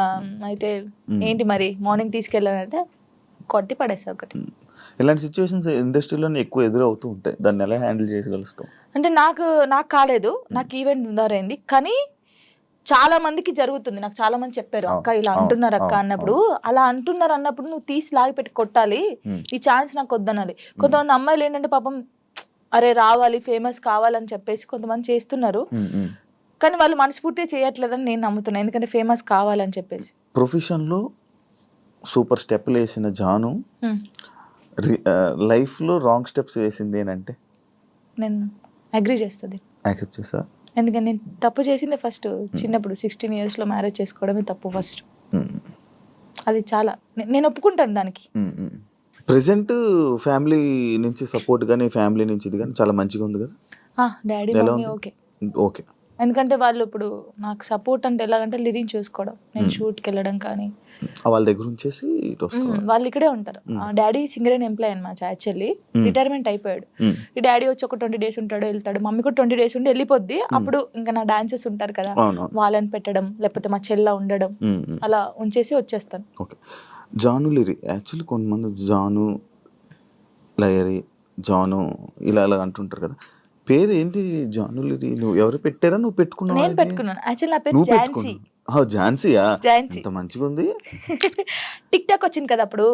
అయితే ఏంటి మరి మార్నింగ్ తీసుకెళ్ళానంటే కొట్టి పడేసా ఒకటి. ఇలాంటి సిచ్యువేషన్స్ ఇండస్ట్రీలో ఎక్కువ ఎదురవుతూ ఉంటాయి, దాన్ని ఎలా హ్యాండిల్ చేయగలుగుతాం? అంటే నాకు కాలేదు, నాకు ఈవెంట్ దారైంది, కానీ చాలా మందికి జరుగుతుంది. నాకు చాలా మంది చెప్పారు అక్క ఇలా అంటున్నారు అక్క అన్నప్పుడు, అలా అంటున్నారు అన్నప్పుడు నువ్వు తీసి లాగి పెట్టి కొట్టాలి, ఈ ఛాన్స్ నాకు వద్దనాలి. కొంతమంది అమ్మాయిలు ఏంటంటే పాపం అరే రావాలి ఫేమస్ కావాలని చెప్పేసి కొంతమంది చేస్తున్నారు, కానీ వాళ్ళు మనస్ఫూర్తిగా చేయట్లేదని నేను నమ్ముతున్నాను, ఎందుకంటే ఫేమస్ కావాలని చెప్పేసి. ప్రొఫెషన్లో సూపర్ స్టెప్లు వేసిన జాను లైఫ్లో రాంగ్ స్టెప్స్ వేసింది ఏంటంటే నేను అగ్రీ చేస్తుంది, యాక్సెప్ట్ చేసా. ఎందుకంటే నేను తప్పు చేసిందే ఫస్ట్ చిన్నప్పుడు 16 years మ్యారేజ్ చేసుకోవడమే తప్పు ఫస్ట్. అది చాలా నేను ఒప్పుకుంటాను దానికి. ప్రెసెంట్ ఫ్యామిలీ నుంచి సపోర్ట్ కానీ ఫ్యామిలీ నుంచి ఇది కానీ చాలా మంచిగా ఉంది కదా? డాడీ మమ్మీ ఓకే ఓకే, ఎందుకంటే వాళ్ళు ఇప్పుడు నాకు సపోర్ట్ అంటే ఎలాగంటే లిరిక్ చూసుకోవడం, నేను షూట్కి వెళ్ళడం కానీ వాళ్ళ దగ్గర ఉంచేసి వాళ్ళు ఇక్కడే ఉంటారు. డాడీ సింగర్ అండ్ ఎంప్లాయ్ అనమాట, యాక్చువల్లీ రిటైర్మెంట్ అయిపోయాడు. ఈ డాడీ వచ్చి ఒక 20 days ఉంటాడు వెళ్తాడు, మమ్మీ కూడా 20 days ఉండి వెళ్ళిపోద్ది. అప్పుడు ఇంకా నా డాన్సెస్ ఉంటారు కదా వాళ్ళని పెట్టడం, లేకపోతే మా చెల్ల ఉండడం, అలా ఉంచేసి వచ్చేస్తాను. ఓకే, జాను లిరి యాక్చువల్లీ కొంతమంది జాను లయరి జాను ఇలా అలా అంటుంటారు కదా, పేరు ఏంటి జాను లిరి? నువ్వు ఎవరు పెట్టారా, నువ్వు పెట్టుకున్నావు? నేను పెట్టుకున్నాను. యాక్చువల్లీ నా పేరు ఝాన్సీ. ఝాన్సీయా? ఝాన్సీ ఎంత మంచిగా ఉంది. టిక్ టాక్ వచ్చింది కదా అప్పుడు,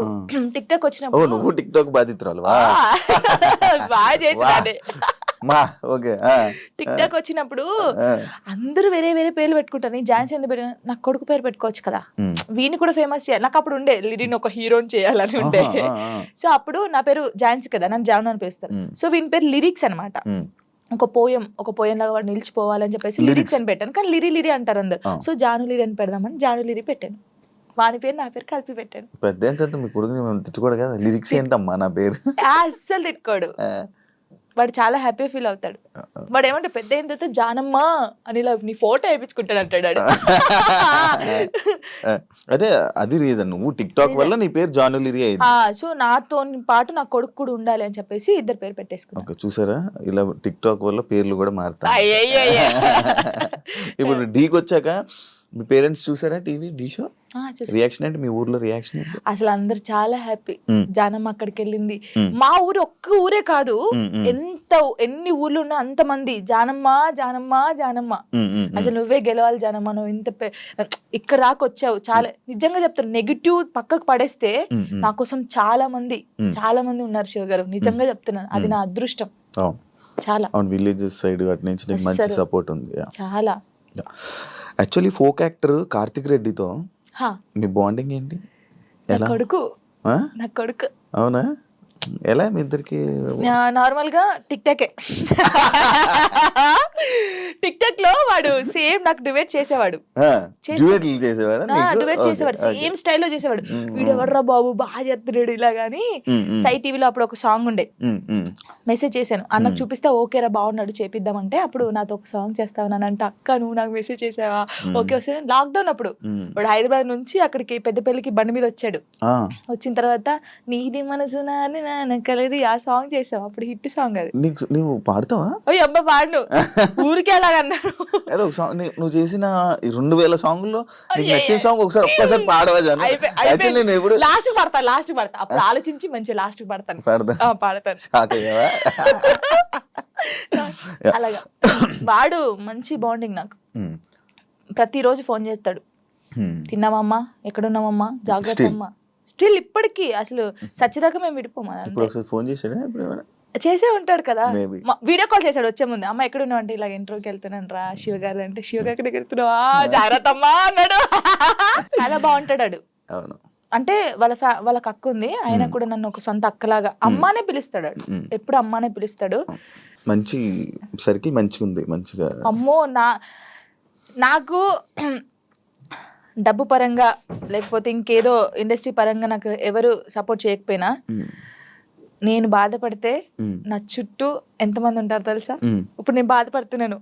టిక్ టాక్ వచ్చినప్పుడు నువ్వు టిక్ టాక్ బాధితురాలు బాగా చేసి ఓకే. టిక్ టాక్ వచ్చినప్పుడు అందరూ వేరే వేరే పేర్లు పెట్టుకుంటారు, నేను ఝాన్సీ ఎందుకు పెట్టిన, నాకు కొడుకు పేరు పెట్టుకోవచ్చు కదా, వీని కూడా ఫేమస్ చేయాలి. నాకు అప్పుడు ఉండే లిరిని ఒక హీరోని చేయాలని ఉండే, సో అప్పుడు నా పేరు ఝాన్సీ కదా, నన్ను జాను అని పిలుస్తారు. సో వీని పేరు లిరిక్స్ అనమాట, ఒక పోయం లాగా వాడు నిలిచిపోవాలని చెప్పేసి లిరిక్స్ అని పెట్టాను, కానీ లిరి అంటారు అందరు. సో జాను లిరి అని పెడదామని జాను లిరి పెట్టాను, వాని పేరు నా పేరు కలిపి పెట్టాను. పెద్ద మీ కొడుకు తిట్టుకోడు కదా, లిరిక్స్ ఏంటమ్మా నా పేరు అస్సలు తిట్టుకోడు, వాడు చాలా హ్యాపీ ఫీల్ అవుతాడు. వాడు ఏమంటే పెద్ద అయిన తర్వాత జానమ్మ అని ఇలా నీ ఫోటో వేయించుకుంటాడు అంటాడు. అదే అది రీజన్, నువ్వు టిక్ టాక్ వల్ల నీ పేరు జాను లిరి అయింది. సో నాతో పాటు నా కొడుకు కూడా ఉండాలి అని చెప్పేసి ఇద్దరు పేరు పెట్టేసుకున్నాను. ఓకే, చూసారా ఇలా టిక్ టాక్ వల్ల పేర్లు కూడా మారుతాయి. ఇప్పుడు డీకి వచ్చాక మీ పేరెంట్స్ చూసారా టీవీ డీ షో? రియాక్షన్ ఏంటి మీ ఊర్లో రియాక్షన్? అసలు అందరు చాలా హ్యాపీ, జానమ్మ అక్కడికి వెళ్ళింది. మా ఊరు ఒక్క ఊరే కాదు, ఎన్ని ఊర్లు ఉన్నా అంత మంది జానమ్మ జానమ్మ జానమ్మ, అసలు నువ్వే గెలవాలి జానమ్మ, నువ్వు ఇంత ఇక్కడ దాకా వచ్చావు. చాలా నిజంగా చెప్తారు, నెగిటివ్ పక్కకు పడేస్తే నా కోసం చాలా మంది ఉన్నారు శివ గారు, నిజంగా చెప్తున్నాను, అది నా అదృష్టం. చాలా విలేజెస్ సైడ్ అటు నుంచి మంచి సపోర్ట్ ఉంది చాలా. యాక్చువల్లీ ఫోక్ యాక్టర్ కార్తిక్ రెడ్డితో మీ బాండింగ్ ఏంటి? కొడుకు నా కొడుకు. అవునా, ఎలా మీ ఇద్దరికి? నార్మల్ గా టిక్ టాక్ లో వాడు సేమ్ నాకు డిబేట్ చేసేవాడు, సేమ్ స్టైల్లో చేసేవాడు. వీడు ఎవర్రా బాబు బాగా చేస్తున్నాడు ఇలా గానీ. సై టీవీలో అప్పుడు ఒక సాంగ్ ఉండే, మెసేజ్ చేశాను అన్నకు చూపిస్తే ఓకే రా బాగున్నాడు చేపిద్దామంటే, అప్పుడు నాతో ఒక సాంగ్ చేస్తావనంటే అక్క నువ్వు నాకు మెసేజ్ చేసావా, ఓకే వస్తే. లాక్డౌన్ అప్పుడు వాడు హైదరాబాద్ నుంచి అక్కడికి పెద్దపల్లికి బండి మీద వచ్చాడు. వచ్చిన తర్వాత నీది మనసు కలిది ఆ సాంగ్ చేసావు, అప్పుడు హిట్ సాంగ్ అది. నువ్వు పాడతావా? ఓ అబ్బా పాడు, ఊరికే అలాగన్నాను. నువ్వు చేసిన 2000 సాంగుల్లో నీకు నచ్చిన సాంగ్ ఒక్కసారి పాడవా? లాస్ట్ పడతా అప్పుడు ఆలోచించి మంచి లాస్ట్ పడతాను. అలాగా వాడు మంచి బాండింగ్ నాకు. ప్రతిరోజు ఫోన్ చేస్తాడు, తిన్నావమ్మా, ఎక్కడున్నావమ్మా, జాగ్రత్త అమ్మా. స్టిల్ ఇప్పటికీ అసలు సచ్చిదాకా మేము విడిపోమా. చేసే ఉంటాడు కదా, వీడియో కాల్ చేశాడు వచ్చే ముందు, అమ్మ ఎక్కడ ఉన్నావు అంటే ఇలాగ ఇంటర్వ్యూకి వెళ్తున్నాను రా శివ గారు అంటే, శివ గారి దగ్గరికి వెళ్తున్నావా, జాగ్రత్త అమ్మా అన్నాడు. చాలా బాగుంటాడు. అవును. అంటే వాళ్ళకి అక్క ఉంది, ఆయన కూడా నన్ను ఒక సొంత అక్కలాగా అమ్మానే పిలుస్తాడు, ఎప్పుడు అమ్మానే పిలుస్తాడు. మంచి సర్కిల్ మంచిగా ఉంది, మంచిగా. అమ్మో నాకు డబ్బు పరంగా లేకపోతే ఇంకేదో ఇండస్ట్రీ పరంగా నాకు ఎవరు సపోర్ట్ చేయకపోయినా, నేను బాధపడితే నా చుట్టూ ఎంతమంది ఉంటారు తెలుసా? ఇప్పుడు నేను బాధపడుతున్నాను,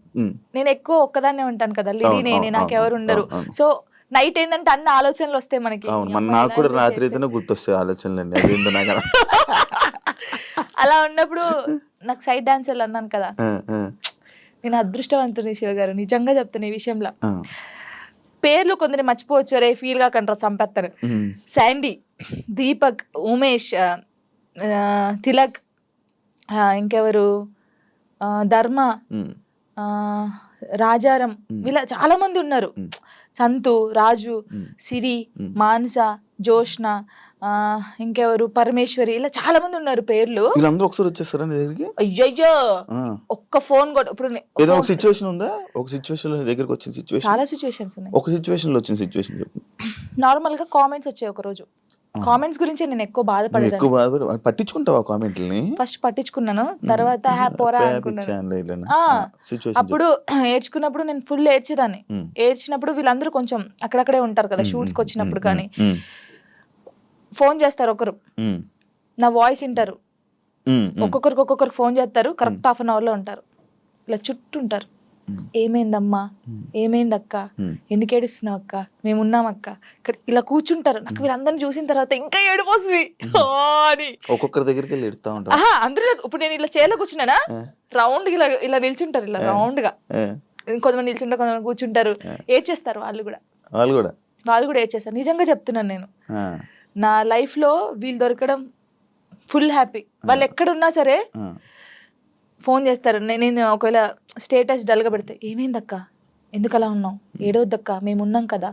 నేను ఎక్కువ ఒక్కదాన్నే ఉంటాను కదా, లిడి నేనే, నాకెవరు ఉండరు. సో నైట్ ఏంటంటే అన్ని ఆలోచనలు వస్తాయి మనకి. నాకు కూడా రాత్రి అయితేనే గుర్తొస్తాయి ఆలోచనలు. అలా ఉన్నప్పుడు నాకు సైడ్ డాన్సర్లు అన్నాను కదా, నేను అదృష్టవంతుని శివ గారు, నిజంగా చెప్తాను ఈ విషయంలో. పేర్లు కొందరు మర్చిపోవచ్చు, రే ఫీల్ గా కంటారు, చంపేస్తారు. శాండీ, దీపక్, ఉమేష్, తిలక్, ఇంకెవరు, ధర్మ, రాజారం, వీళ్ళ చాలా మంది ఉన్నారు. సంతు, రాజు, సిరి, మానస, జోష్న, ఇంకెవరు, పరమేశ్వరి, ఇలా చాలా మంది ఉన్నారు పేర్లు. వీళ్ళందరూ ఒకసారి వచ్చేస్తారా నీ దగ్గరికి? అయ్యయ్యో, ఒక్క ఫోన్ కూడా. ఇప్పుడు ఏదో ఒక సిచ్యువేషన్ ఉందా? ఒక సిచ్యువేషన్ లో దగ్గరికి వచ్చిన సిచ్యువేషన్? చాలా సిచ్యువేషన్స్ ఉన్నాయి. ఒక సిచ్యువేషన్ లో వచ్చిన సిచ్యువేషన్ చెప్పు. నార్మల్ గా కామెంట్స్ వచ్చాయి ఒక రోజు. కామెంట్స్ గురించి నేను ఎక్కువ బాధపడేదాన్ని. పట్టించుకుంటావా కామెంట్లని? ఫస్ట్ పట్టించుకున్నాను, తర్వాత పోరా అనుకున్నాను. అప్పుడు ఏడ్చుకున్నప్పుడు నేను ఫుల్ ఏడ్చేదాన్ని. ఏడ్చినప్పుడు వీళ్ళందరూ కొంచెం అక్కడక్కడే ఉంటారు కదా షూట్స్కి వచ్చినప్పుడు, కానీ ఫోన్ చేస్తారు ఒకరు, నా వాయిస్ వింటారు, ఒక్కొక్కరికి ఫోన్ చేస్తారు, కరెక్ట్ హాఫ్ అన్ అవర్ లో ఉంటారు, ఇలా చుట్టూ ఉంటారు. ఏమైందమ్మా, ఏమైందక్క, ఎందుకు ఏడుస్తున్నావు అక్క, మేమున్నాం అక్క, ఇక్కడ ఇలా కూర్చుంటారు. నాకు వీళ్ళందరిని చూసిన తర్వాత ఇంకా ఏడిపోతుంది అని ఒక్కొక్కరి దగ్గరికి వెళ్ళి ఎడుతా ఉంటారు. అందరూ ఇప్పుడు నేను ఇలా చైర్లో కూర్చున్నానా, రౌండ్ ఇలా నిల్చుంటారు, ఇలా రౌండ్ గా కొంతమంది నిల్చుంటారు, కొంతమంది కూర్చుంటారు, ఏడ్చేస్తారు. వాళ్ళు కూడా ఏడ్చేస్తారు. నిజంగా చెప్తున్నాను, నేను నా లైఫ్ లో వీళ్ళు దొరకడం ఫుల్ హ్యాపీ. వాళ్ళు ఎక్కడున్నా సరే ఫోన్ చేస్తారు. నేను ఒకవేళ స్టేటస్ డల్గా పెడితే, ఏమైందక్క, ఎందుకు అలా ఉన్నావు, ఏడవద్దక్క, మేము ఉన్నాం కదా.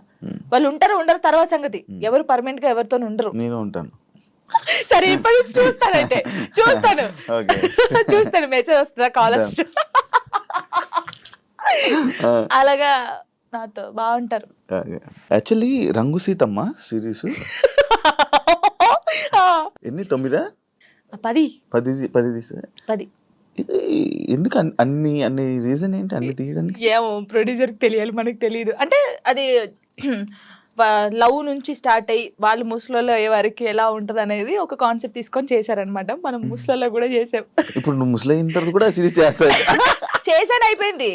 వాళ్ళు ఉండరు తర్వాత సంగతి. ఎవరు పర్మనెంట్ గా ఎవరితో ఉండరు. నేను ఉంటాను. సరే ఇప్పటి నుంచి చూస్తాను మెసేజ్ వస్తుందా, కాల్ వస్తుంది, అలాగా నాతో బాగుంటారు. యాక్చువల్లీ రంగు సీతమ్మ సిరీస్ ఎన్ని 9? 10 తీసా. ఇది ఎందుకు అన్ని రీజన్ ఏంటి అన్ని తీయడానికి? ఏమో ప్రొడ్యూసర్కి తెలియాలి, మనకు తెలియదు. అంటే అది లవ్ నుంచి స్టార్ట్ అయ్యి వాళ్ళు ముసలలో అయ్యే వరకు ఎలా ఉంటది అనేది ఒక కాన్సెప్ట్ తీసుకొని చేశారనమాట. మనం ముసలలో కూడా చేసాం. ఇప్పుడు నువ్వు ముసలి అయిన తర్వాత కూడా సిరీస్ చేస్తావు? చేశాను, అయిపోయింది.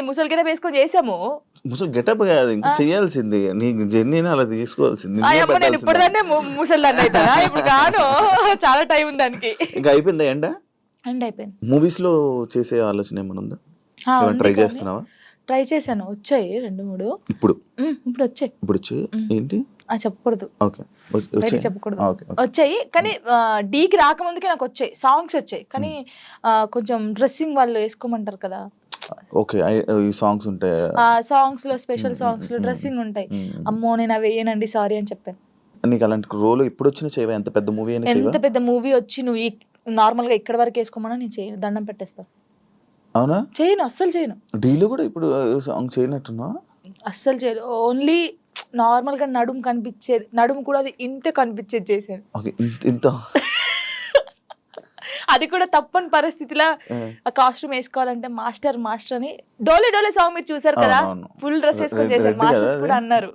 ముసలి గెటప్ వేసుకొని చేసాము. ముసలి గెటప్ కాదు, ఇంకా చేయాల్సింది నీ జర్నీని అలా తీసుకోవాల్సింది. నేను ఇప్పుడుదాన్నే ముసలిదాన్ని అవుతా, ఇప్పుడు కాను, చాలా టైం ఉంది దానికి. ఇంకా అయిపోయిందా? ఎండ్ అయిపోయింది. మూవీస్ లో చేసే ఆలోచన ఏమైనా ఉందా? ట్రై చేస్తున్నావా? ట్రై చేశాను, వచ్చాయి 2-3. ఇప్పుడు వచ్చాయి. ఏంటి చెప్పకూడదు, చెప్పకూడదు. వచ్చాయి కానీ డీకి రాకముందుకే నాకు వచ్చాయి, సాంగ్స్ వచ్చాయి. కానీ కొంచెం డ్రెస్సింగ్ వాళ్ళు వేసుకోమంటారు కదా, ఓకే, ఈ సాంగ్స్ ఉంటాయి, సాంగ్స్ లో స్పెషల్ సాంగ్స్ లో డ్రెస్సింగ్ ఉంటాయి. అమ్మో నేను అవి వేయనండి, సారీ అని చెప్పాను. నీకు అలాంటి రోల్ ఎప్పుడు వచ్చినా చేయవా? ఎంత పెద్ద మూవీ అయినా, ఎంత పెద్ద మూవీ వచ్చి నువ్వు నార్మల్ గా ఇక్కడ వరకు వేసుకోమన్నా నేను చేయను, దండం పెట్టేస్తాను. అవునా? చేయను, అస్సలు చేయను. డీలో కూడా ఇప్పుడు సాంగ్ చేయనట్టున్నా? అస్సలు చేయదు. ఓన్లీ నార్మల్ గా నడుము కనిపించేది, నడుము కూడా అది ఇంత కనిపించేది చేశాను. ఇంత అది కూడా తప్పని పరిస్థితిలో ఆ కాస్ట్యూమ్ వేసుకోవాలంటే మాస్టర్ అని డోలే సాంగ్ మీరు చూసారు కదా, ఫుల్ డ్రెస్ వేసుకొని చేశారు. మాస్టర్స్ కూడా అన్నారు.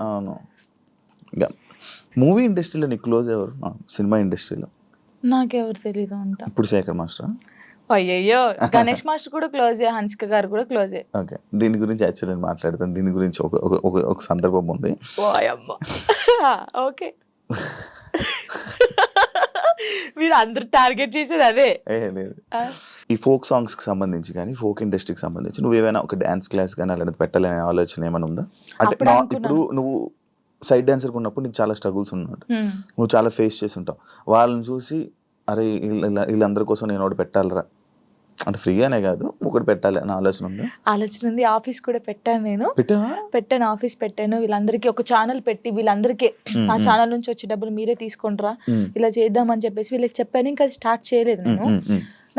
మూవీ ఇండస్ట్రీలో నీకు క్లోజ్ ఎవరు? సినిమా ఇండస్ట్రీలో నాకెవరు తెలీదు అంత. ఇప్పుడు శేఖర్ మాస్టర్? అయ్యయ్యో, గణేష్ మాస్టర్ కూడా క్లోజే, హన్సిక గారు కూడా క్లోజే. ఓకే, దీని గురించి యాక్చువల్లీ నేను మాట్లాడతాను. దీని గురించి ఒక సందర్భం ఉంది. ఓకే, మీరు అందరు టార్గెట్ చేసేది అదే. లేదు, ఈ ఫోక్ సాంగ్స్ కి సంబంధించి కానీ ఫోక్ ఇండస్ట్రీకి సంబంధించి నువ్వు ఏమైనా ఒక డాన్స్ క్లాస్ కానీ అలాంటి పెట్టాలనే ఆలోచన ఏమైనా ఉందా? అంటే ఇప్పుడు నువ్వు సైడ్ డాన్సర్ ఉన్నప్పుడు నీకు చాలా స్ట్రగుల్స్ ఉన్నాడు, నువ్వు చాలా ఫేస్ చేసి ఉంటావు. వాళ్ళని చూసి అరే వీళ్ళందరి కోసం నేను ఒకటి పెట్టాలరా, అంటే ఫ్రీగానే కాదు ఒకటి పెట్టాలి అని ఆలోచన ఉంది. ఆఫీస్ కూడా పెట్టాను, నేను పెట్టాను, ఆఫీస్ పెట్టాను. వీళ్ళందరికీ ఒక ఛానల్ పెట్టి వీళ్ళందరికీ ఆ ఛానల్ నుంచి వచ్చే డబ్బులు మీరే తీసుకుంటారా, ఇలా చేద్దామని చెప్పేసి వీళ్ళకి చెప్పాను. ఇంకా స్టార్ట్ చేయలేదు నేను.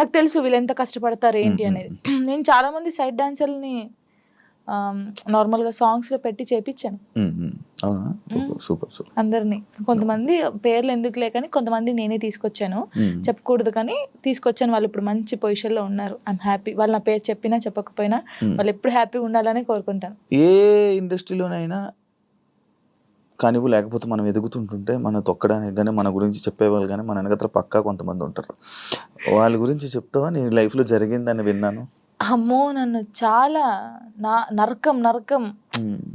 నాకు తెలుసు వీళ్ళు ఎంత కష్టపడతారు ఏంటి అనేది. నేను చాలా మంది సైడ్ డాన్సర్ని నార్మల్గా సాంగ్స్లో పెట్టి చేపించాను. అవునా, సూపర్ సూపర్. అందరినీ. కొంతమంది పేర్లు ఎందుకులే కానీ కొంతమంది నేనే తీసుకొచ్చాను, చెప్పకూడదు కానీ తీసుకొచ్చాను. వాళ్ళు ఇప్పుడు మంచి పొజిషన్లో ఉన్నారు. I'm happy. వాళ్ళు నా పేరు చెప్పినా చెప్పకపోయినా వాళ్ళు ఎప్పుడు హ్యాపీగా ఉండాలని కోరుకుంటాను. ఏ ఇండస్ట్రీలోనైనా కానివ్వు, లేకపోతే మనం ఎదుగుతుంటుంటే మన తొక్కడానికి కానీ మన గురించి చెప్పేవాళ్ళు కానీ మన వెనకత్ర పక్కా కొంతమంది ఉంటారు. వాళ్ళ గురించి చెప్తావా? నీ లైఫ్లో జరిగిందని విన్నాను. అమ్మో, నన్ను చాలా నరకం.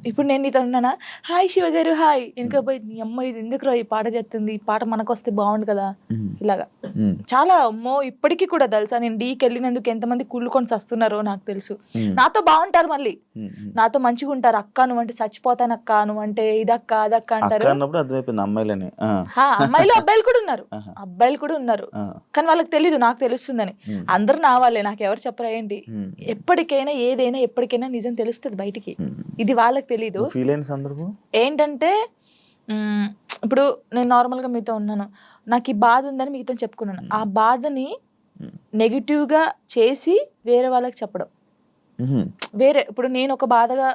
ఇప్పుడు నేను నీతో ఉన్నానా, హాయ్ శివ గారు హాయ్, వెనక పోయి నీ అమ్మ ఇది ఎందుకు ఈ పాట చేస్తుంది, ఈ పాట మనకు వస్తే బాగుండు కదా, ఇలాగా చాలా. అమ్మో ఇప్పటికీ కూడా తెలుసా, నేను డీకి వెళ్ళినందుకు ఎంతమంది కుళ్ళుకొని వస్తున్నారో నాకు తెలుసు. నాతో బాగుంటారు, మళ్ళీ నాతో మంచిగా ఉంటారు. అక్క నువ్వు అంటే చచ్చిపోతాను, అక్క నువ్వు అంటే ఇదక్క అదక్క అంటారు. అమ్మాయిలు అబ్బాయిలు కూడా ఉన్నారు కానీ వాళ్ళకి తెలీదు, నాకు తెలుస్తుందని. అందరు నా వాళ్ళే, నాకు ఎవరు చెప్పరా ఏంటి. ఎప్పటికైనా ఏదైనా ఎప్పటికైనా నిజం తెలుస్తుంది బయటికి, ఇది వాళ్ళకి తెలీదు. ఏంటంటే ఇప్పుడు నేను నార్మల్ గా మీతో ఉన్నాను, నాకు ఈ బాధ ఉందని మీతో చెప్పుకున్నాను. ఆ బాధని నెగిటివ్ గా చేసి వేరే వాళ్ళకి చెప్పడం వేరే. ఇప్పుడు నేను ఒక బాధగా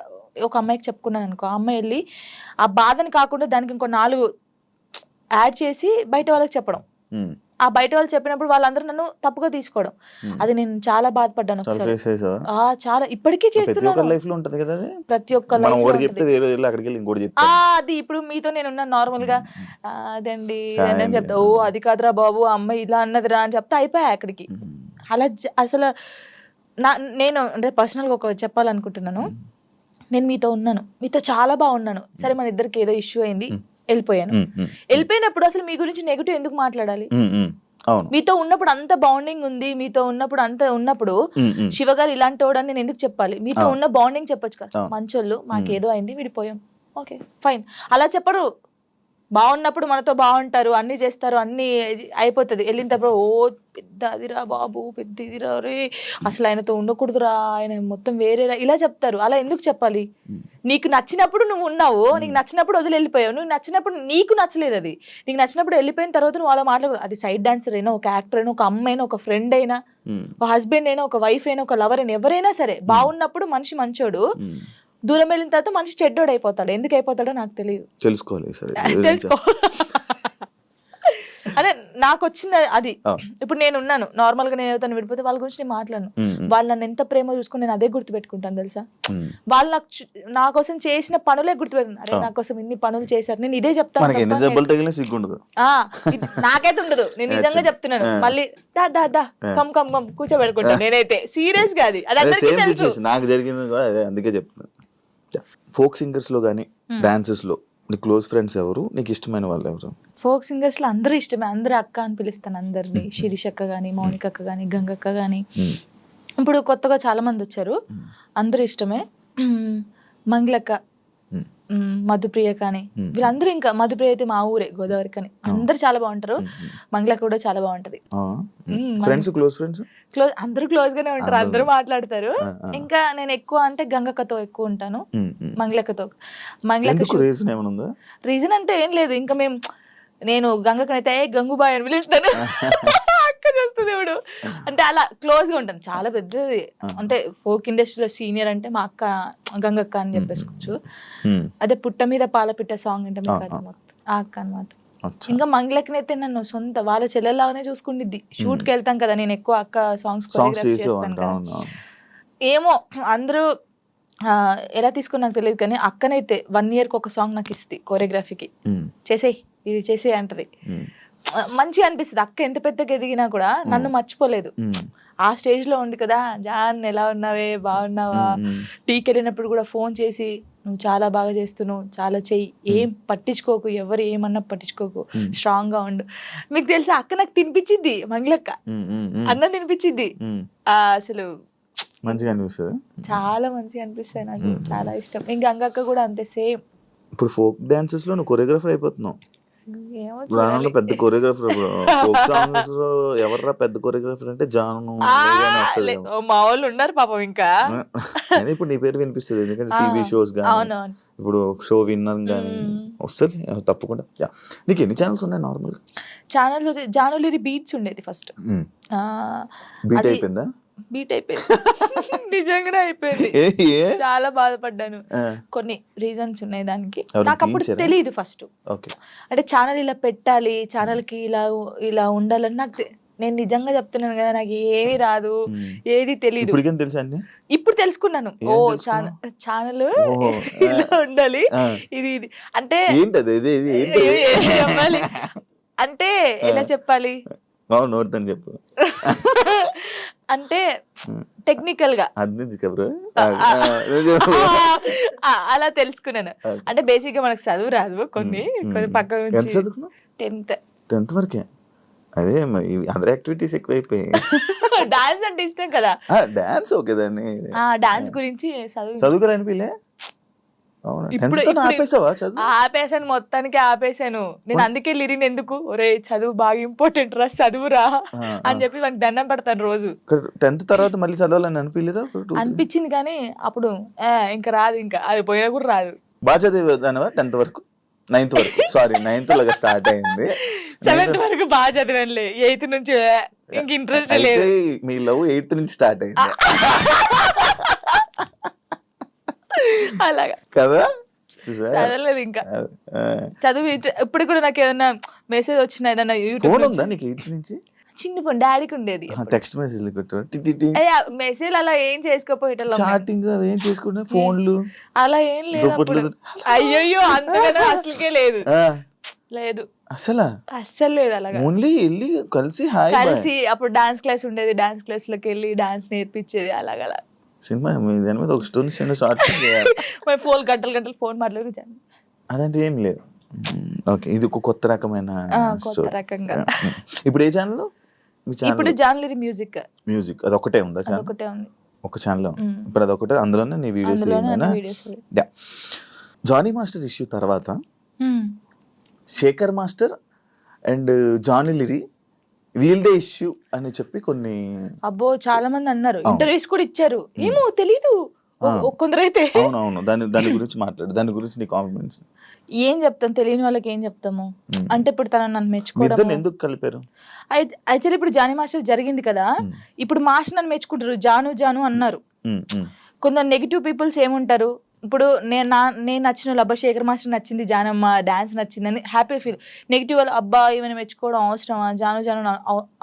ఒక అమ్మాయికి చెప్పుకున్నాను అనుకో, ఆ అమ్మాయి వెళ్ళి ఆ బాధని కాకుండా దానికి ఇంకో 4 యాడ్ చేసి బయట వాళ్ళకి చెప్పడం. ఆ బయట వాళ్ళు చెప్పినప్పుడు వాళ్ళందరూ నన్ను తప్పుగా తీసుకోవడం, అది నేను చాలా బాధపడ్డాను ఒకసారి. చాలా ఇప్పటికీ చేస్తున్నాను. ప్రతి ఒక్క అది ఇప్పుడు మీతో నేను ఉన్నాను నార్మల్ గా, అదండి అని చెప్తా, ఓ అది కాదురా బాబు అమ్మాయి ఇలా అన్నదిరా అని చెప్తా, అయిపోయా అక్కడికి. అలా అసలు నేను అంటే పర్సనల్ గా ఒక చెప్పాలనుకుంటున్నాను. నేను మీతో ఉన్నాను, మీతో చాలా బాగున్నాను, సరే మన ఇద్దరికి ఏదో ఇష్యూ అయింది, వెళ్ళిపోయాను. వెళ్ళిపోయినప్పుడు అసలు మీ గురించి నెగిటివ్ ఎందుకు మాట్లాడాలి? మీతో ఉన్నప్పుడు అంత బాండింగ్ ఉంది, మీతో ఉన్నప్పుడు అంత ఉన్నప్పుడు శివ గారు ఇలాంటి వాడని నేను ఎందుకు చెప్పాలి? మీతో ఉన్న బాండింగ్ చెప్పొచ్చు కదా, మంచోళ్ళు మాకేదో అయింది విడిపోయాం, ఓకే ఫైన్. అలా చెప్పరు. బాగున్నప్పుడు మనతో బాగుంటారు, అన్ని చేస్తారు, అన్ని అయిపోతుంది. వెళ్ళిన తర్వాత ఓ పెద్ద అదిరా బాబు, పెద్ద ఇదిరా రే, అసలు ఆయనతో ఉండకూడదురా, ఆయన మొత్తం వేరేరా, ఇలా చెప్తారు. అలా ఎందుకు చెప్పాలి? నీకు నచ్చినప్పుడు నువ్వు ఉన్నావు, నీకు నచ్చినప్పుడు వదిలి వెళ్ళిపోయావు. నువ్వు నచ్చినప్పుడు నీకు నచ్చలేదు, అది నీకు నచ్చినప్పుడు వెళ్ళిపోయిన తర్వాత నువ్వు అలా మాట్లాడదు. అది సైడ్ డాన్సర్ అయినా, ఒక యాక్టర్ అయినా, ఒక అమ్మాయి అయినా, ఒక ఫ్రెండ్ అయినా, ఒక హస్బెండ్ అయినా, ఒక వైఫ్ అయినా, ఒక లవర్ అయినా, ఎవరైనా సరే బాగున్నప్పుడు మనిషి మంచోడు, దూరం వెళ్ళిన తర్వాత మనిషి చెడ్డోడు అయిపోతాడు. ఎందుకు అయిపోతాడో నాకు తెలియదు, తెలుసుకో. అదే నాకు వచ్చిన అది. ఇప్పుడు నేను ఉన్నాను నార్మల్ గా, నేను ఎవరితో విడిపోతే వాళ్ళ గురించి నేను మాట్లాడను. వాళ్ళు నన్ను ఎంత ప్రేమ చూసుకుని నేను అదే గుర్తు పెట్టుకుంటాను తెలుసా. వాళ్ళు నా కోసం చేసిన పనులే గుర్తుపెట్టుకున్నాను. అరే నా కోసం ఇన్ని పనులు చేశారు, నేను ఇదే చెప్తాను. నాకైతే ఉండదు, నేను నిజంగా చెప్తున్నాను. మళ్ళీ దా కమ్ కూర్చోబెట్టుకుంటాను నేనైతే, సీరియస్ గా. అది అందరికీ తెలుసు. నాకు జరిగింది కూడా అదే, అందుకే చెప్తున్నాను. ఫోక్ సింగర్స్ లో కానీ డాన్సెస్ లో నీ క్లోజ్ ఫ్రెండ్స్ ఎవరు, నీకు ఇష్టమైన వాళ్ళు ఎవరు? ఫోక్ సింగర్స్ లో అందరూ ఇష్టమే, అందరూ అక్క అని పిలుస్తాను అందరినీ. శిరీష్ అక్క గానీ, మౌనిక అక్క గానీ, గంగక్క గానీ, ఇప్పుడు కొత్తగా చాలా మంది వచ్చారు, అందరూ ఇష్టమే. మంగళక్క, మధుప్రియ కానీ, వీళ్ళందరూ. ఇంకా మధుప్రియ అయితే మా ఊరే, గోదావరి కానీ. అందరు చాలా బాగుంటారు. మంగళక్క కూడా చాలా బాగుంటది. క్లోజ్ అందరూ క్లోజ్ గానే ఉంటారు, అందరూ మాట్లాడతారు. ఇంకా నేను ఎక్కువ అంటే గంగక్కతో ఎక్కువ ఉంటాను, మంగళక్కతో. మంగళక్క రీజన్ అంటే ఏం లేదు, ఇంకా నేను గంగక్కనైతే గంగుబాయ్ అని పిలుస్తాను, అక్క చేస్తుంది ఇప్పుడు. అంటే అలా క్లోజ్ గా ఉంటాను, చాలా పెద్దది. అంటే ఫోక్ ఇండస్ట్రీలో సీనియర్ అంటే మా అక్క గంగక్క అని చెప్పేసుకోవచ్చు. అదే పుట్ట మీద పాలపిట్ట సాంగ్ అంటే ఆ అక్క అన్నమాట. ఇంకా మంగళక్కనైతే నన్ను సొంత వాళ్ళ చెల్లెల్లాగానే చూసుకుండిద్ది. షూట్ కి వెళ్తాం కదా, నేను ఎక్కువ అక్క సాంగ్స్ కొరియోగ్రాఫ్ చేస్తాను కదా. ఏమో అందరూ ఎలా తీసుకుని నాకు తెలియదు కానీ అక్కనైతే 1 year కి ఒక సాంగ్ నాకు ఇస్తుంది కొరియోగ్రఫీకి. చేసేయి ఇది చేసేయి అంటది, మంచిగా అనిపిస్తుంది. అక్క ఎంత పెద్దగా ఎదిగినా కూడా నన్ను మర్చిపోలేదు. ఆ స్టేజ్ లో ఉంది కదా, జాన్ ఎలా ఉన్నావే, బాగున్నావా, టీకి వెళ్ళినప్పుడు కూడా ఫోన్ చేసి నువ్వు చాలా బాగా చేస్తున్నావు, చాలా చెయ్యి, ఏం పట్టించుకోకు, ఎవరు ఏమన్నా పట్టించుకోకు, స్ట్రాంగ్ గా ఉండు. మీకు తెలుసా అక్క నాకు తినిపించింది, మంగళక్క అన్నం తినిపించింది. అసలు మంచిగా అనిపిస్తుంది, చాలా మంచిగా అనిపిస్తుంది, నాకు చాలా ఇష్టం. ఇంకా గంగక్క కూడా అంతే సేమ్. ఇప్పుడు ఫోక్ డాన్సెస్ లో నువ్వు కొరియోగ్రాఫర్ అయిపోతున్నావు, పెద్ద కొరియోగ్రాఫర్. ఫోక్ సాంగ్స్ లో ఎవర్రా పెద్ద కొరియోగ్రాఫర్ అంటే జాను, మా వాళ్ళు ఉన్నారు పాపం. ఇంకా ఇప్పుడు నీ పేరు వినిపిస్తుంది, ఎందుకంటే టీవీ షోస్ కానీ, ఇప్పుడు షో విన్నర్ కానీ వస్తుంది తప్పకుండా. నీకు ఎన్ని ఛానల్స్ ఉన్నాయి నార్మల్? ఛానల్స్ జానులిరి బీట్స్ ఉండేది ఫస్ట్, బీట్ అయిపోయిందా? బీట్ అయిపోయింది. నిజంగానే అయిపోయింది. చాలా బాధపడ్డాను. కొన్ని రీజన్స్ ఉన్నాయి దానికి. నాకు అప్పుడు తెలియదు ఫస్ట్. అంటే ఛానల్ ఇలా పెట్టాలి, ఛానల్ కి ఇలా ఉండాలని నాకు నేను నిజంగా చెప్తున్నాను కదా, నాకు ఏమీ రాదు, ఏది తెలియదు. ఇప్పుడు తెలుసుకున్నాను, ఓ ఛానల్ ఇలా ఉండాలి, ఇది ఇది అంటే చెప్పాలి అంటే ఎలా చెప్పాలి చెప్పు అంటే టెక్నికల్ గా అలా తెలుసుకున్నాను. అంటే బేసిక్ గా మనకు చదువు రాదు, కొన్ని పక్క నుంచి 10th వరకే. అదే అదర్ యాక్టివిటీస్ ఎక్కువైపోయాయి. డాన్స్ అంటే ఇష్టం కదా, డాన్స్ ఓకే దాన్ని డాన్స్ గురించి చదువుకోరానిపిలే. ఆపేసాను, మొత్తానికి ఆపేసాను నేను. అందుకే లిరిన్ ఎందుకు, ఒరే చదువు బాగా ఇంపార్టెంట్ రా, చదువురా అని చెప్పి వానికి దండం పెడతాను రోజు. 10th తర్వాత మళ్ళీ చదవాలని అనిపించలేదా? అనిపించింది కానీ అప్పుడు ఇంకా రాదు, ఇంకా అది పోయినా కూడా రాదు. బాగా చదివేదానివా 10th వరకు? 9th వరకు, సారీ 9th లాగా స్టార్ట్ అయింది. 7th వరకు బాగా చదివానులే, 8th నుంచి ఇంక ఇంట్రెస్ట్ లేదు. మీ లవ్ 8th నుంచి స్టార్ట్ అయింది అలాగా కదా? చదవలేదు ఇంకా, చదువు ఇప్పుడు కూడా నాకు ఏదైనా మెసేజ్ వచ్చినా ఏదైనా యూట్యూబ్ ఉందా నీకు 8th నుంచి? చిన్న ఫోన్ డాడీకి ఉండేది, టెక్స్ట్ మెసేజ్ మెసేజ్ అలా ఏం చేసుకోపోయేటోళ్ళం, చాటింగ్ ఏం చేసుకుంటే ఫోన్లు అలా ఏం లేదు అప్పుడు. అయ్యో అంతగానో అసలుకే లేదు, లేదు అస్సలు లేదు. అలాగా ఓన్లీ వెళ్ళి కలిసి అప్పుడు డాన్స్ క్లాస్ ఉండేది, డాన్స్ క్లాస్ లోకి వెళ్ళి డాన్స్ నేర్పించేది. అలాగ సినిమా దాని మీద ఒక స్టోరీ షార్ట్ ఫోన్ గంటలు ఫోన్ మాట్లాడుకు అదంటే ఏం లేదు. ఓకే, ఇది ఒక కొత్త రకమైన రకంగా. ఇప్పుడు ఏ ఛానల్? ఇప్పుడు జాన్లరీ మ్యూజిక్ అది ఒకటే ఉందా? ఒకటే ఉంది, ఒక ఛానల్. ఇప్పుడు అది ఒకటే, అందులోనే నీ వీడియోస్. జానీ మాస్టర్ ఇష్యూ తర్వాత శేఖర్ మాస్టర్ అండ్ జానీ లిరి వీల్దే ఇష్యూ అని చెప్పి కొన్ని అబ్బో చాలా మంది అన్నారు, ఇంటర్వ్యూస్ కూడా ఇచ్చారు. ఏమో తెలీదు కొందరైతే. అవునవును, దాని గురించి మాట్లాడు, దాని గురించి నీ కాంప్లిమెంట్స్. ఏం చెప్తాం, తెలియని వాళ్ళకి ఏం చెప్తాము. అంటే ఇప్పుడు తన నన్ను మెచ్చుకోవడం ఎందుకు కలిపారు? యాక్చువల్లీ ఇప్పుడు జానీ మాస్టర్ జరిగింది కదా, ఇప్పుడు మాస్టర్ నన్ను మెచ్చుకుంటారు, జాను అన్నారు. కొందరు నెగిటివ్ పీపుల్స్ ఏముంటారు, ఇప్పుడు నేను నచ్చిన వాళ్ళు, అబ్బా శేఖర్ మాస్టర్ నచ్చింది, జానమ్మ డాన్స్ నచ్చిందని హ్యాపీ ఫీల్. నెగిటివ్ వాళ్ళు, అబ్బా ఈమెను మెచ్చుకోవడం అవసరమా, జాను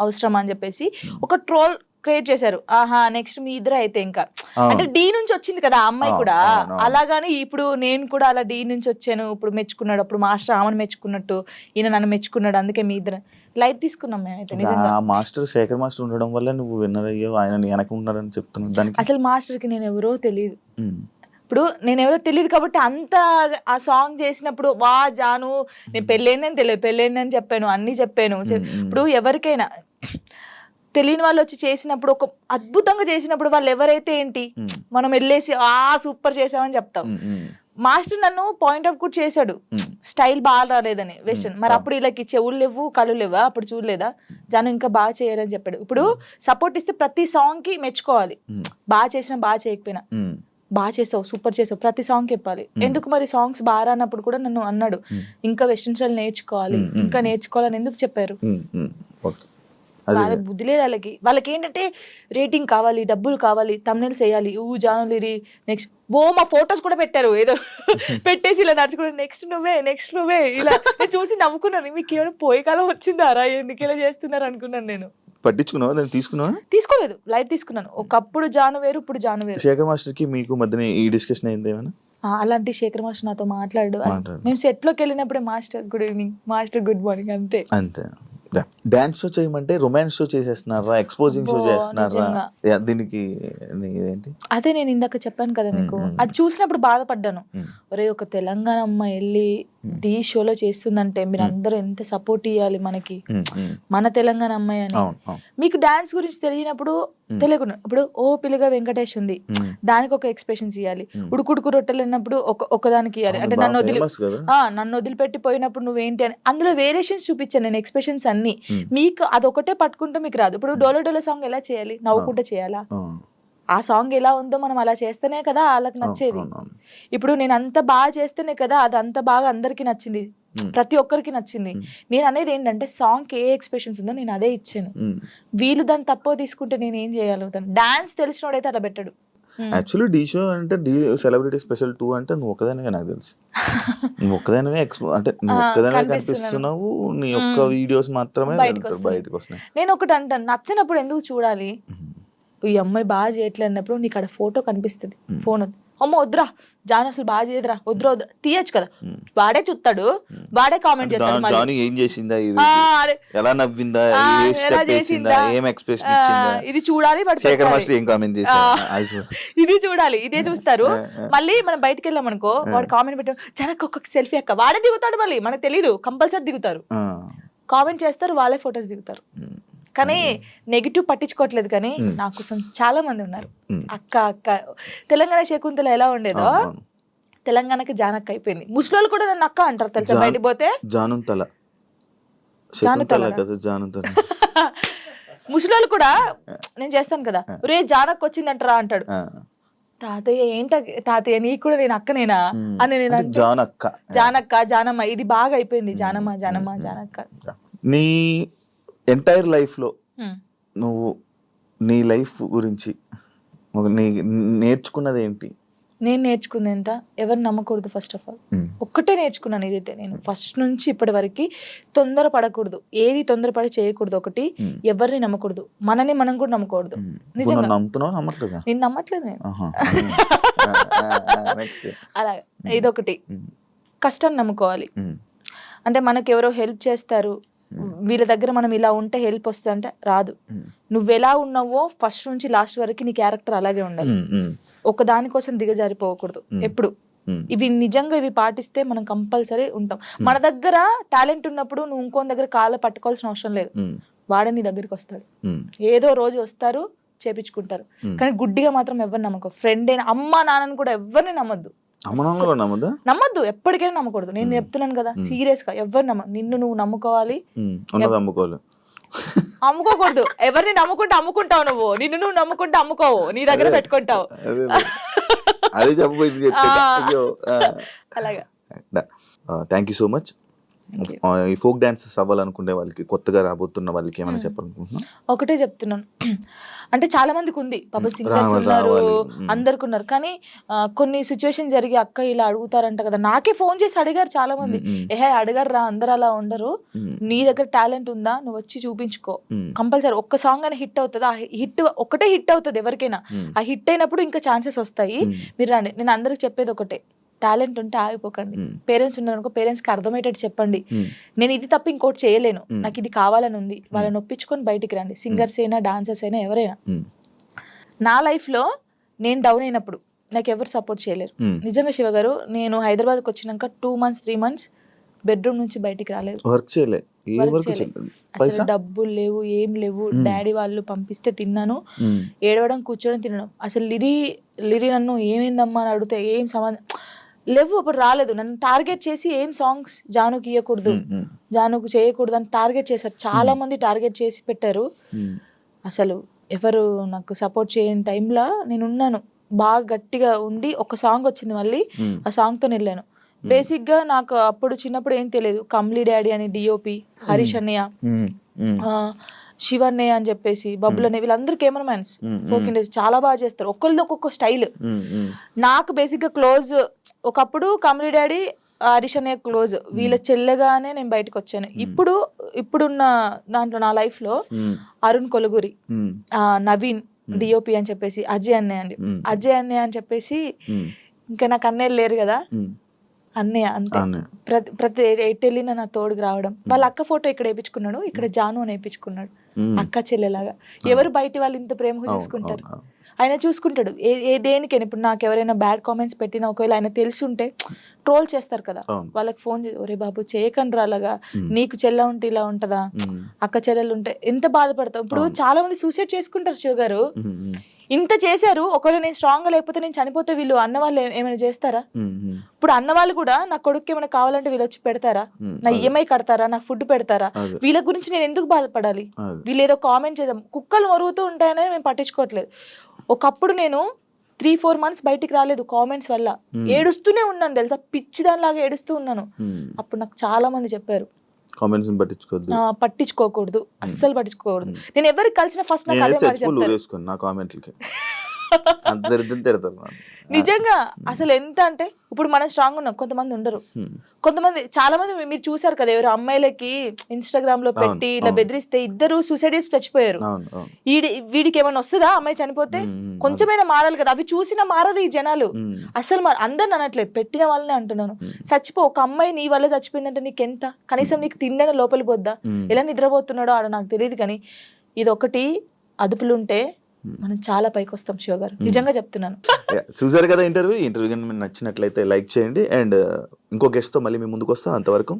అవసరమా అని చెప్పేసి ఒక ట్రోల్ క్రియేట్ చేశారు. ఆహా నెక్స్ట్ మీ ఇద్దరు అయితే ఇంకా, అంటే డి నుంచి వచ్చింది కదా ఆ అమ్మాయి కూడా, అలాగాని ఇప్పుడు నేను కూడా అలా డి నుంచి వచ్చాను, ఇప్పుడు మెచ్చుకున్నాడు, అప్పుడు మాస్టర్ ఆమెను మెచ్చుకున్నట్టు ఈయన నన్ను మెచ్చుకున్నాడు, అందుకే మీ ఇద్దరు లైట్ తీసుకున్నాం మేమైతే. నిజంగా మాస్టర్ శేఖర్ మాస్టర్ ఉండడం వల్ల నువ్వు విన్నర్ అయ్యో, ఆయన వెనక ఉన్నాడని చెప్తున్నాను. దానికి అసలు మాస్టర్ కి నేను ఎవరో తెలియదు, ఇప్పుడు నేను ఎవరో తెలియదు కాబట్టి అంత ఆ సాంగ్ చేసినప్పుడు వా జాను నేను పెళ్ళైందని తెలియదు, పెళ్ళైందని చెప్పాను, అన్ని చెప్పాను. ఇప్పుడు ఎవరికైనా తెలియని వాళ్ళు వచ్చి చేసినప్పుడు, ఒక అద్భుతంగా చేసినప్పుడు వాళ్ళు ఎవరైతే ఏంటి, మనం వెళ్ళేసి సూపర్ చేసామని చెప్తాం. మాస్టర్ నన్ను పాయింట్ అవుట్ కూడా చేశాడు, స్టైల్ బాగా రాలేదని వెస్టర్న్. మరి అప్పుడు వీళ్ళకి చెవులు లేవు, కళ్ళు లేవా, అప్పుడు చూడలేదా జాను ఇంకా బాగా చేయాలని చెప్పాడు. ఇప్పుడు సపోర్ట్ ఇస్తే ప్రతి సాంగ్ కి మెచ్చుకోవాలి, బాగా చేసినా బాగా చేయకపోయినా, బాగా చేసావు సూపర్ చేసావు ప్రతి సాంగ్ చెప్పాలి. ఎందుకు మరి సాంగ్స్ బాగా రానప్పుడు కూడా నన్ను అన్నాడు, ఇంకా వెస్టర్న్ స్టైల్ నేర్చుకోవాలి, ఇంకా నేర్చుకోవాలని ఎందుకు చెప్పారు. వాళ్ళ బుద్ధి లేదు వాళ్ళకి ఏంటంటే రేటింగ్ కావాలి, డబ్బులు కావాలి, తమ్నెయిల్స్ వేయాలి, జాను లిరి నెక్స్ట్ మా ఫొటోస్ కూడా పెట్టారు, ఏదో పెట్టేసి ఇలా నడుచుకుంటే నెక్స్ట్ నువ్వే ఇలా చూసి నవ్వుకున్నాను. మీకు ఏమైనా పోయే కాలం వచ్చిందారా, ఎందుకు ఇలా చేస్తున్నారు అనుకున్నాను. నేను పట్టించుకున్నావా, దాన్ని తీసుకోలేదు, లైట్ తీసుకున్నాను. ఒకప్పుడు జాను వేరు, ఇప్పుడు జాను వేరు. శేఖర్ మాస్టర్ కి మీకు మధ్యన ఈ డిస్కషన్ అయింది ఏమైనా? అలాంటి శేఖర్ మాస్టర్ నాతో మాట్లాడు, మేము సెట్ లోకి వెళ్ళినప్పుడే master good evening, master good morning, అంతే. డాన్స్ షో చేయమంటే రొమాన్స్ షో చేసేస్తున్నారా, ఎక్స్పోజింగ్ షో చేస్తున్నారా, దీనికి ఏంటి? అదే నేను ఇందాక చెప్పాను కదా మీకు, అది చూసినప్పుడు బాధపడ్డాను. ఒరే ఒక తెలంగాణ అమ్మాయి వెళ్ళి డి షోలో చేస్తుందంటే మీరు అందరూ ఎంత సపోర్ట్ ఇవ్వాలి మనకి, మన తెలంగాణ అమ్మాయి అని. మీకు డాన్స్ గురించి తెలియనప్పుడు తెలియకుండా, ఇప్పుడు ఓ పిల్లగా వెంకటేష్ ఉంది, దానికి ఒక ఎక్స్ప్రెషన్స్ ఇవ్వాలి. ఉడుకుడుకు రొట్టెలు అన్నప్పుడు ఒకదానికి ఇవ్వాలి. అంటే నన్ను వదిలిపెట్టి పోయినప్పుడు నువ్వేంటి అని అందులో వేరియేషన్స్ చూపించాను నేను, ఎక్స్ప్రెషన్స్ అన్ని. మీకు అదొకటే పట్టుకుంటే మీకు రాదు. ఇప్పుడు డోలో సాంగ్ ఎలా చేయాలి, నవ్వుకుంటే చేయాలా, ఆ సాంగ్ ఎలా ఉందో మనం అలా చేస్తేనే కదా వాళ్ళకి నచ్చేది. ఇప్పుడు నేను అంత బాగా చేస్తేనే కదా అది అంత బాగా అందరికి నచ్చింది. ప్రతి ఒక్కరికి నచ్చింది. నేను అనేది ఏంటంటే సాంగ్కి ఏ ఎక్స్ప్రెషన్స్ ఉందో నేను అదే ఇచ్చాను. వీళ్ళు దాన్ని తక్కువ తీసుకుంటే నేను ఏం చేయగలుగుతాను? డాన్స్ తెలిసినోడైతే అలా పెట్టడు. యాక్చువల్లీ డీ షో అంటే డీ సెలబ్రిటీ స్పెషల్ 2 అంటే నువ్వు ఒక్కదానివే నాకు తెలుసు. నువ్వు ఒక్కదానివే అంటే నువ్వు ఒక్కదానివే కనిపిస్తున్నావు. నీ యొక్క వీడియోస్ మాత్రమే బయటకు వస్తున్నాయి. నేను ఒకటి అంటాను, నచ్చినప్పుడు ఎందుకు చూడాలి? ఈ అమ్మాయి బాగా చేయట్లేదు అన్నప్పుడు నీకు అక్కడ ఫోటో కనిపిస్తుంది, ఫోన్ అమ్మ వద్దురా జాను అసలు బాగా చేయదురా, వద్దురా వద్దురా తీయచ్చు కదా. వాడే చూస్తాడు, వాడే కామెంట్ చేస్తాడు. జాను ఏం చేసిందా, ఎలా నవ్విందా, ఎలా చేసిందా, ఏం ఎక్స్ప్రెషన్ ఇచ్చిందా, ఇది చూడాలి. శేఖర్ మాస్టర్ ఏం కామెంట్ చేశారు, ఇది చూడాలి, ఇదే చూస్తారు. మళ్ళీ మనం బయటకు వెళ్ళాం అనుకో, వాడు కామెంట్ పెట్టాడు జనకు ఒక్కొక్క సెల్ఫీ అక్క, వాడే దిగుతాడు. మళ్ళీ మనకు తెలీదు, కంపల్సరీ దిగుతారు, కామెంట్ చేస్తారు, వాళ్ళే ఫొటోస్ దిగుతారు. కానీ నెగిటివ్ పట్టించుకోవట్లేదు. కానీ నా కోసం చాలా మంది ఉన్నారు. అక్క అక్క తెలంగాణ శకుంతల ఎలా ఉండేదో తెలంగాణకి జానక్క అయిపోయింది. ముసలోళ్ళు కూడా నన్ను అక్క అంటారు తెలుసా, బయటికి పోతే. ముసలోళ్ళు కూడా నేను చేస్తాను కదా, రే జానక్క వచ్చిందంటారా అంటాడు. తాతయ్య ఏంట తాతయ్య నీకు కూడా నేను అక్కనేనా అని నేను జానక్క జానమ్మ ఇది బాగా అయిపోయింది. జానమ్మ జానమ్మ జానక్క. నీ ఎంటైర్ లైఫ్లో నువ్వు నీ లైఫ్ గురించి నేర్చుకున్నది ఏంటి? నేను నేర్చుకుంది ఎంత, ఎవరిని నమ్మకూడదు. ఫస్ట్ ఆఫ్ ఆల్ ఒక్కటే నేర్చుకున్నాను. ఇదైతే నేను ఫస్ట్ నుంచి ఇప్పటి వరకు తొందరపడకూడదు, ఏది తొందరపడి చేయకూడదు. ఒకటి, ఎవరిని నమ్మకూడదు, మనని మనం కూడా నమ్మకూడదు. నిజంగా నేను నమ్మట్లేదు నేను. అలాగే ఇదొకటి. కష్టాన్ని నమ్ముకోవాలి. అంటే మనకు ఎవరో హెల్ప్ చేస్తారు, వీళ్ళ దగ్గర మనం ఇలా ఉంటే హెల్ప్ వస్తుంది అంటే రాదు. నువ్వు ఎలా ఉన్నావో ఫస్ట్ నుంచి లాస్ట్ వరకు నీ క్యారెక్టర్ అలాగే ఉండాలి. ఒక దానికోసం దిగజారిపోకూడదు ఎప్పుడు. ఇవి నిజంగా ఇవి పాటిస్తే మనం కంపల్సరీ ఉంటాం. మన దగ్గర టాలెంట్ ఉన్నప్పుడు నువ్వు ఇంకో దగ్గర కాళ్ళ పట్టుకోవాల్సిన అవసరం లేదు. వాడే నీ దగ్గరికి వస్తాడు. ఏదో రోజు వస్తారు, చేపించుకుంటారు. కానీ గుడ్డిగా మాత్రం ఎవరిని నమ్మకం. ఫ్రెండ్ అయినా అమ్మ నాన్నని కూడా ఎవరిని నమ్మద్దు. నమ్మద్దు, ఎప్పటికైనా నమ్మకూడదు. నేను చెప్తున్నాను కదా, సీరియస్ గా ఎవరు నిన్ను నువ్వు నమ్ముకోవాలి, అమ్ముకోకూడదు. ఎవరిని నమ్ముకుంటే అమ్ముకుంటావు నువ్వు, నిన్ను నువ్వు నమ్ముకుంటే అమ్ముకోవు, నీ దగ్గర పెట్టుకుంటావు. అలాగా. Thank you so much. ఈ ఫోక్ డాన్సెస్ అవ్వాలనుకునే వాళ్ళకి, కొత్తగా రాబోతున్న వాళ్ళకి ఏమైనా చెప్పాలనుకుంటున్నా? ఒకటే చెప్తున్నాను, అంటే చాలా మందికి ఉంది, పబ్లిక్ సింగర్స్ ఉన్నారు, అందరికి ఉన్నారు. కానీ కొన్ని సిచ్యువేషన్ జరిగి అక్క ఇలా అడుగుతారంట కదా, నాకే ఫోన్ చేసి అడిగారు చాలా మంది. అడిగారు రా, అందరు అలా ఉండరు, నీ దగ్గర టాలెంట్ ఉందా, నువ్వు వచ్చి చూపించుకో, కంపల్సరీ ఒక్క సాంగ్ అయినా హిట్ అవుతుంది. ఆ హిట్ ఒకటే హిట్ అవుతుంది ఎవరికైనా. ఆ హిట్ అయినప్పుడు ఇంకా ఛాన్సెస్ వస్తాయి, మీరు రండి. నేను అందరికి చెప్పేది ఒకటే, టాలెంట్ ఉంటే ఆగిపోకండి. పేరెంట్స్ ఉన్నారనుకో, పేరెంట్స్ కి అర్థమయ్యేటట్టు చెప్పండి, నేను ఇది తప్ప ఇంకోటి చేయలేను, నాకు ఇది కావాలని ఉంది, వాళ్ళని ఒప్పించుకొని బయటికి రండి. సింగర్స్ అయినా డాన్సర్స్ అయినా ఎవరైనా. నా లైఫ్ లో నేను డౌన్ అయినప్పుడు నాకు ఎవరు సపోర్ట్ చేయలేరు. నిజంగా శివ గారు, నేను హైదరాబాద్కి వచ్చినాక 2 months 3 months బెడ్రూమ్ నుంచి బయటికి రాలేదు. అసలు డబ్బులు లేవు, ఏం లేవు. డాడీ వాళ్ళు పంపిస్తే తిన్నాను, ఏడవడం కూర్చోవడం తినడం. అసలు లిరి నన్ను ఏమైందమ్మా అని అడిగితే ఏం సంబంధం లేవు, అప్పుడు రాలేదు. నన్ను టార్గెట్ చేసి ఏం సాంగ్స్ జానుకి ఇవ్వకూడదు, జానుకు చేయకూడదు అని టార్గెట్ చేశారు. చాలా మంది టార్గెట్ చేసి పెట్టారు. అసలు ఎవరు నాకు సపోర్ట్ చేయని టైంలో నేను ఉన్నాను, బాగా గట్టిగా ఉండి ఒక సాంగ్ వచ్చింది, మళ్ళీ ఆ సాంగ్ తో వెళ్ళాను. బేసిక్ గా నాకు అప్పుడు చిన్నప్పుడు ఏం తెలియదు. కమ్లీ డాడీ అని డిఓపి, హరీష్ అన్నయ్య, శివన్నయ్య అని చెప్పేసి, బబ్బులు అనే, వీళ్ళందరూ కెమెరా మ్యాన్స్, ఫోక్ ఇండస్ట్రీ చాలా బాగా చేస్తారు. ఒక్కరిది ఒక్కొక్క స్టైల్. నాకు బేసిక్ గా క్లోజ్ ఒకప్పుడు కమ్లీ డాడీ, హరీష్ అన్నయ్య క్లోజ్. వీళ్ళ చెల్లెగానే నేను బయటకు వచ్చాను. ఇప్పుడున్న దాంట్లో నా లైఫ్ లో అరుణ్ కొలుగురి, నవీన్ డిఓపి అని చెప్పేసి, అజయ్ అన్నయ్య అని చెప్పేసి, ఇంకా నాకు అన్నయ్యలు లేరు కదా, అన్నయ్య అంతే. ప్రతి ఎటు వెళ్ళినా నా తోడుకు రావడం. వాళ్ళ అక్క ఫోటో ఇక్కడ వేయించుకున్నాడు, ఇక్కడ జాను అని వేయించుకున్నాడు, అక్క చెల్లెలాగా. ఎవరు బయట వాళ్ళు ఇంత ప్రేమగా చూసుకుంటారు, ఆయన చూసుకుంటాడు. దేనికైనా ఇప్పుడు నాకు ఎవరైనా బ్యాడ్ కామెంట్స్ పెట్టినా, ఒకవేళ ఆయన తెలిసి ఉంటే ట్రోల్ చేస్తారు కదా, వాళ్ళకి ఫోన్ చేసి, ఒరే బాబు చేయకండి అలాగా, నీకు చెల్ల ఉంటే ఇలా ఉంటదా, అక్క చెల్లెలు ఉంటే ఎంత బాధపడతావు. ఇప్పుడు చాలా మంది సూసైడ్ చేసుకుంటారు శివ గారు. ఇంత చేశారు, ఒకవేళ నేను స్ట్రాంగ్ గా లేకపోతే నేను చనిపోతే వీళ్ళు అన్న వాళ్ళు ఏమైనా చేస్తారా? ఇప్పుడు అన్న వాళ్ళు కూడా నా కొడుకు ఏమైనా కావాలంటే వీళ్ళు వచ్చి పెడతారా, నా ఈఎంఐ కడతారా, నాకు ఫుడ్ పెడతారా? వీళ్ళ గురించి నేను ఎందుకు బాధపడాలి? వీళ్ళు ఏదో కామెంట్ చేద్దాం, కుక్కలు మరుగుతూ ఉంటాయనే మేము పట్టించుకోవట్లేదు. ఒకప్పుడు నేను 3-4 months బయటికి రాలేదు కామెంట్స్ వల్ల. ఏడుస్తూనే ఉన్నాను తెలుసా, పిచ్చిదానిలాగా ఏడుస్తూ ఉన్నాను. అప్పుడు నాకు చాలా మంది చెప్పారు కామెంట్స్ పట్టించుకోవద్దు, పట్టించుకోకూడదు, అస్సలు పట్టించుకోకూడదు. నేను ఎవరికి కలిసిన ఫస్ట్ నాకు అదే మాట చెప్తారు. నా కామెంట్లకి అంత దరిద్రం తిడతారు. నిజంగా అసలు ఎంత అంటే ఇప్పుడు మనం స్ట్రాంగ్ ఉన్నాం, కొంతమంది ఉండరు. కొంతమంది చాలా మంది మీరు చూసారు కదా, ఎవరు అమ్మాయిలకి ఇన్స్టాగ్రామ్ లో పెట్టి ఇలా బెదిరిస్తే 2 సూసైడ్ చేసి చచ్చిపోయారు. వీడికి ఏమైనా వస్తుందా అమ్మాయి చనిపోతే? కొంచెమైనా మారాలి కదా, అవి చూసినా మారరు ఈ జనాలు. అసలు అందరిని అనట్లేదు, పెట్టిన వాళ్ళనే అంటున్నాను. ఒక అమ్మాయి నీ వల్ల చచ్చిపోయిందంటే నీకెంత, కనీసం నీకు తిండైనా లోపలి పోద్దా? ఎలా నిద్రపోతున్నాడో ఆడ నాకు తెలియదు, కానీ ఇది ఒకటి అదుపులుంటే మనం చాలా పైకి వస్తాం శివ గారు, నిజంగా చెప్తున్నాను. చూసారు కదా ఇంటర్వ్యూ కానీ మీకు నచ్చినట్లయితే లైక్ చేయండి, అండ్ ఇంకో గెస్ట్ తో మళ్ళీ మీ ముందుకు వస్తాం. అంతవరకు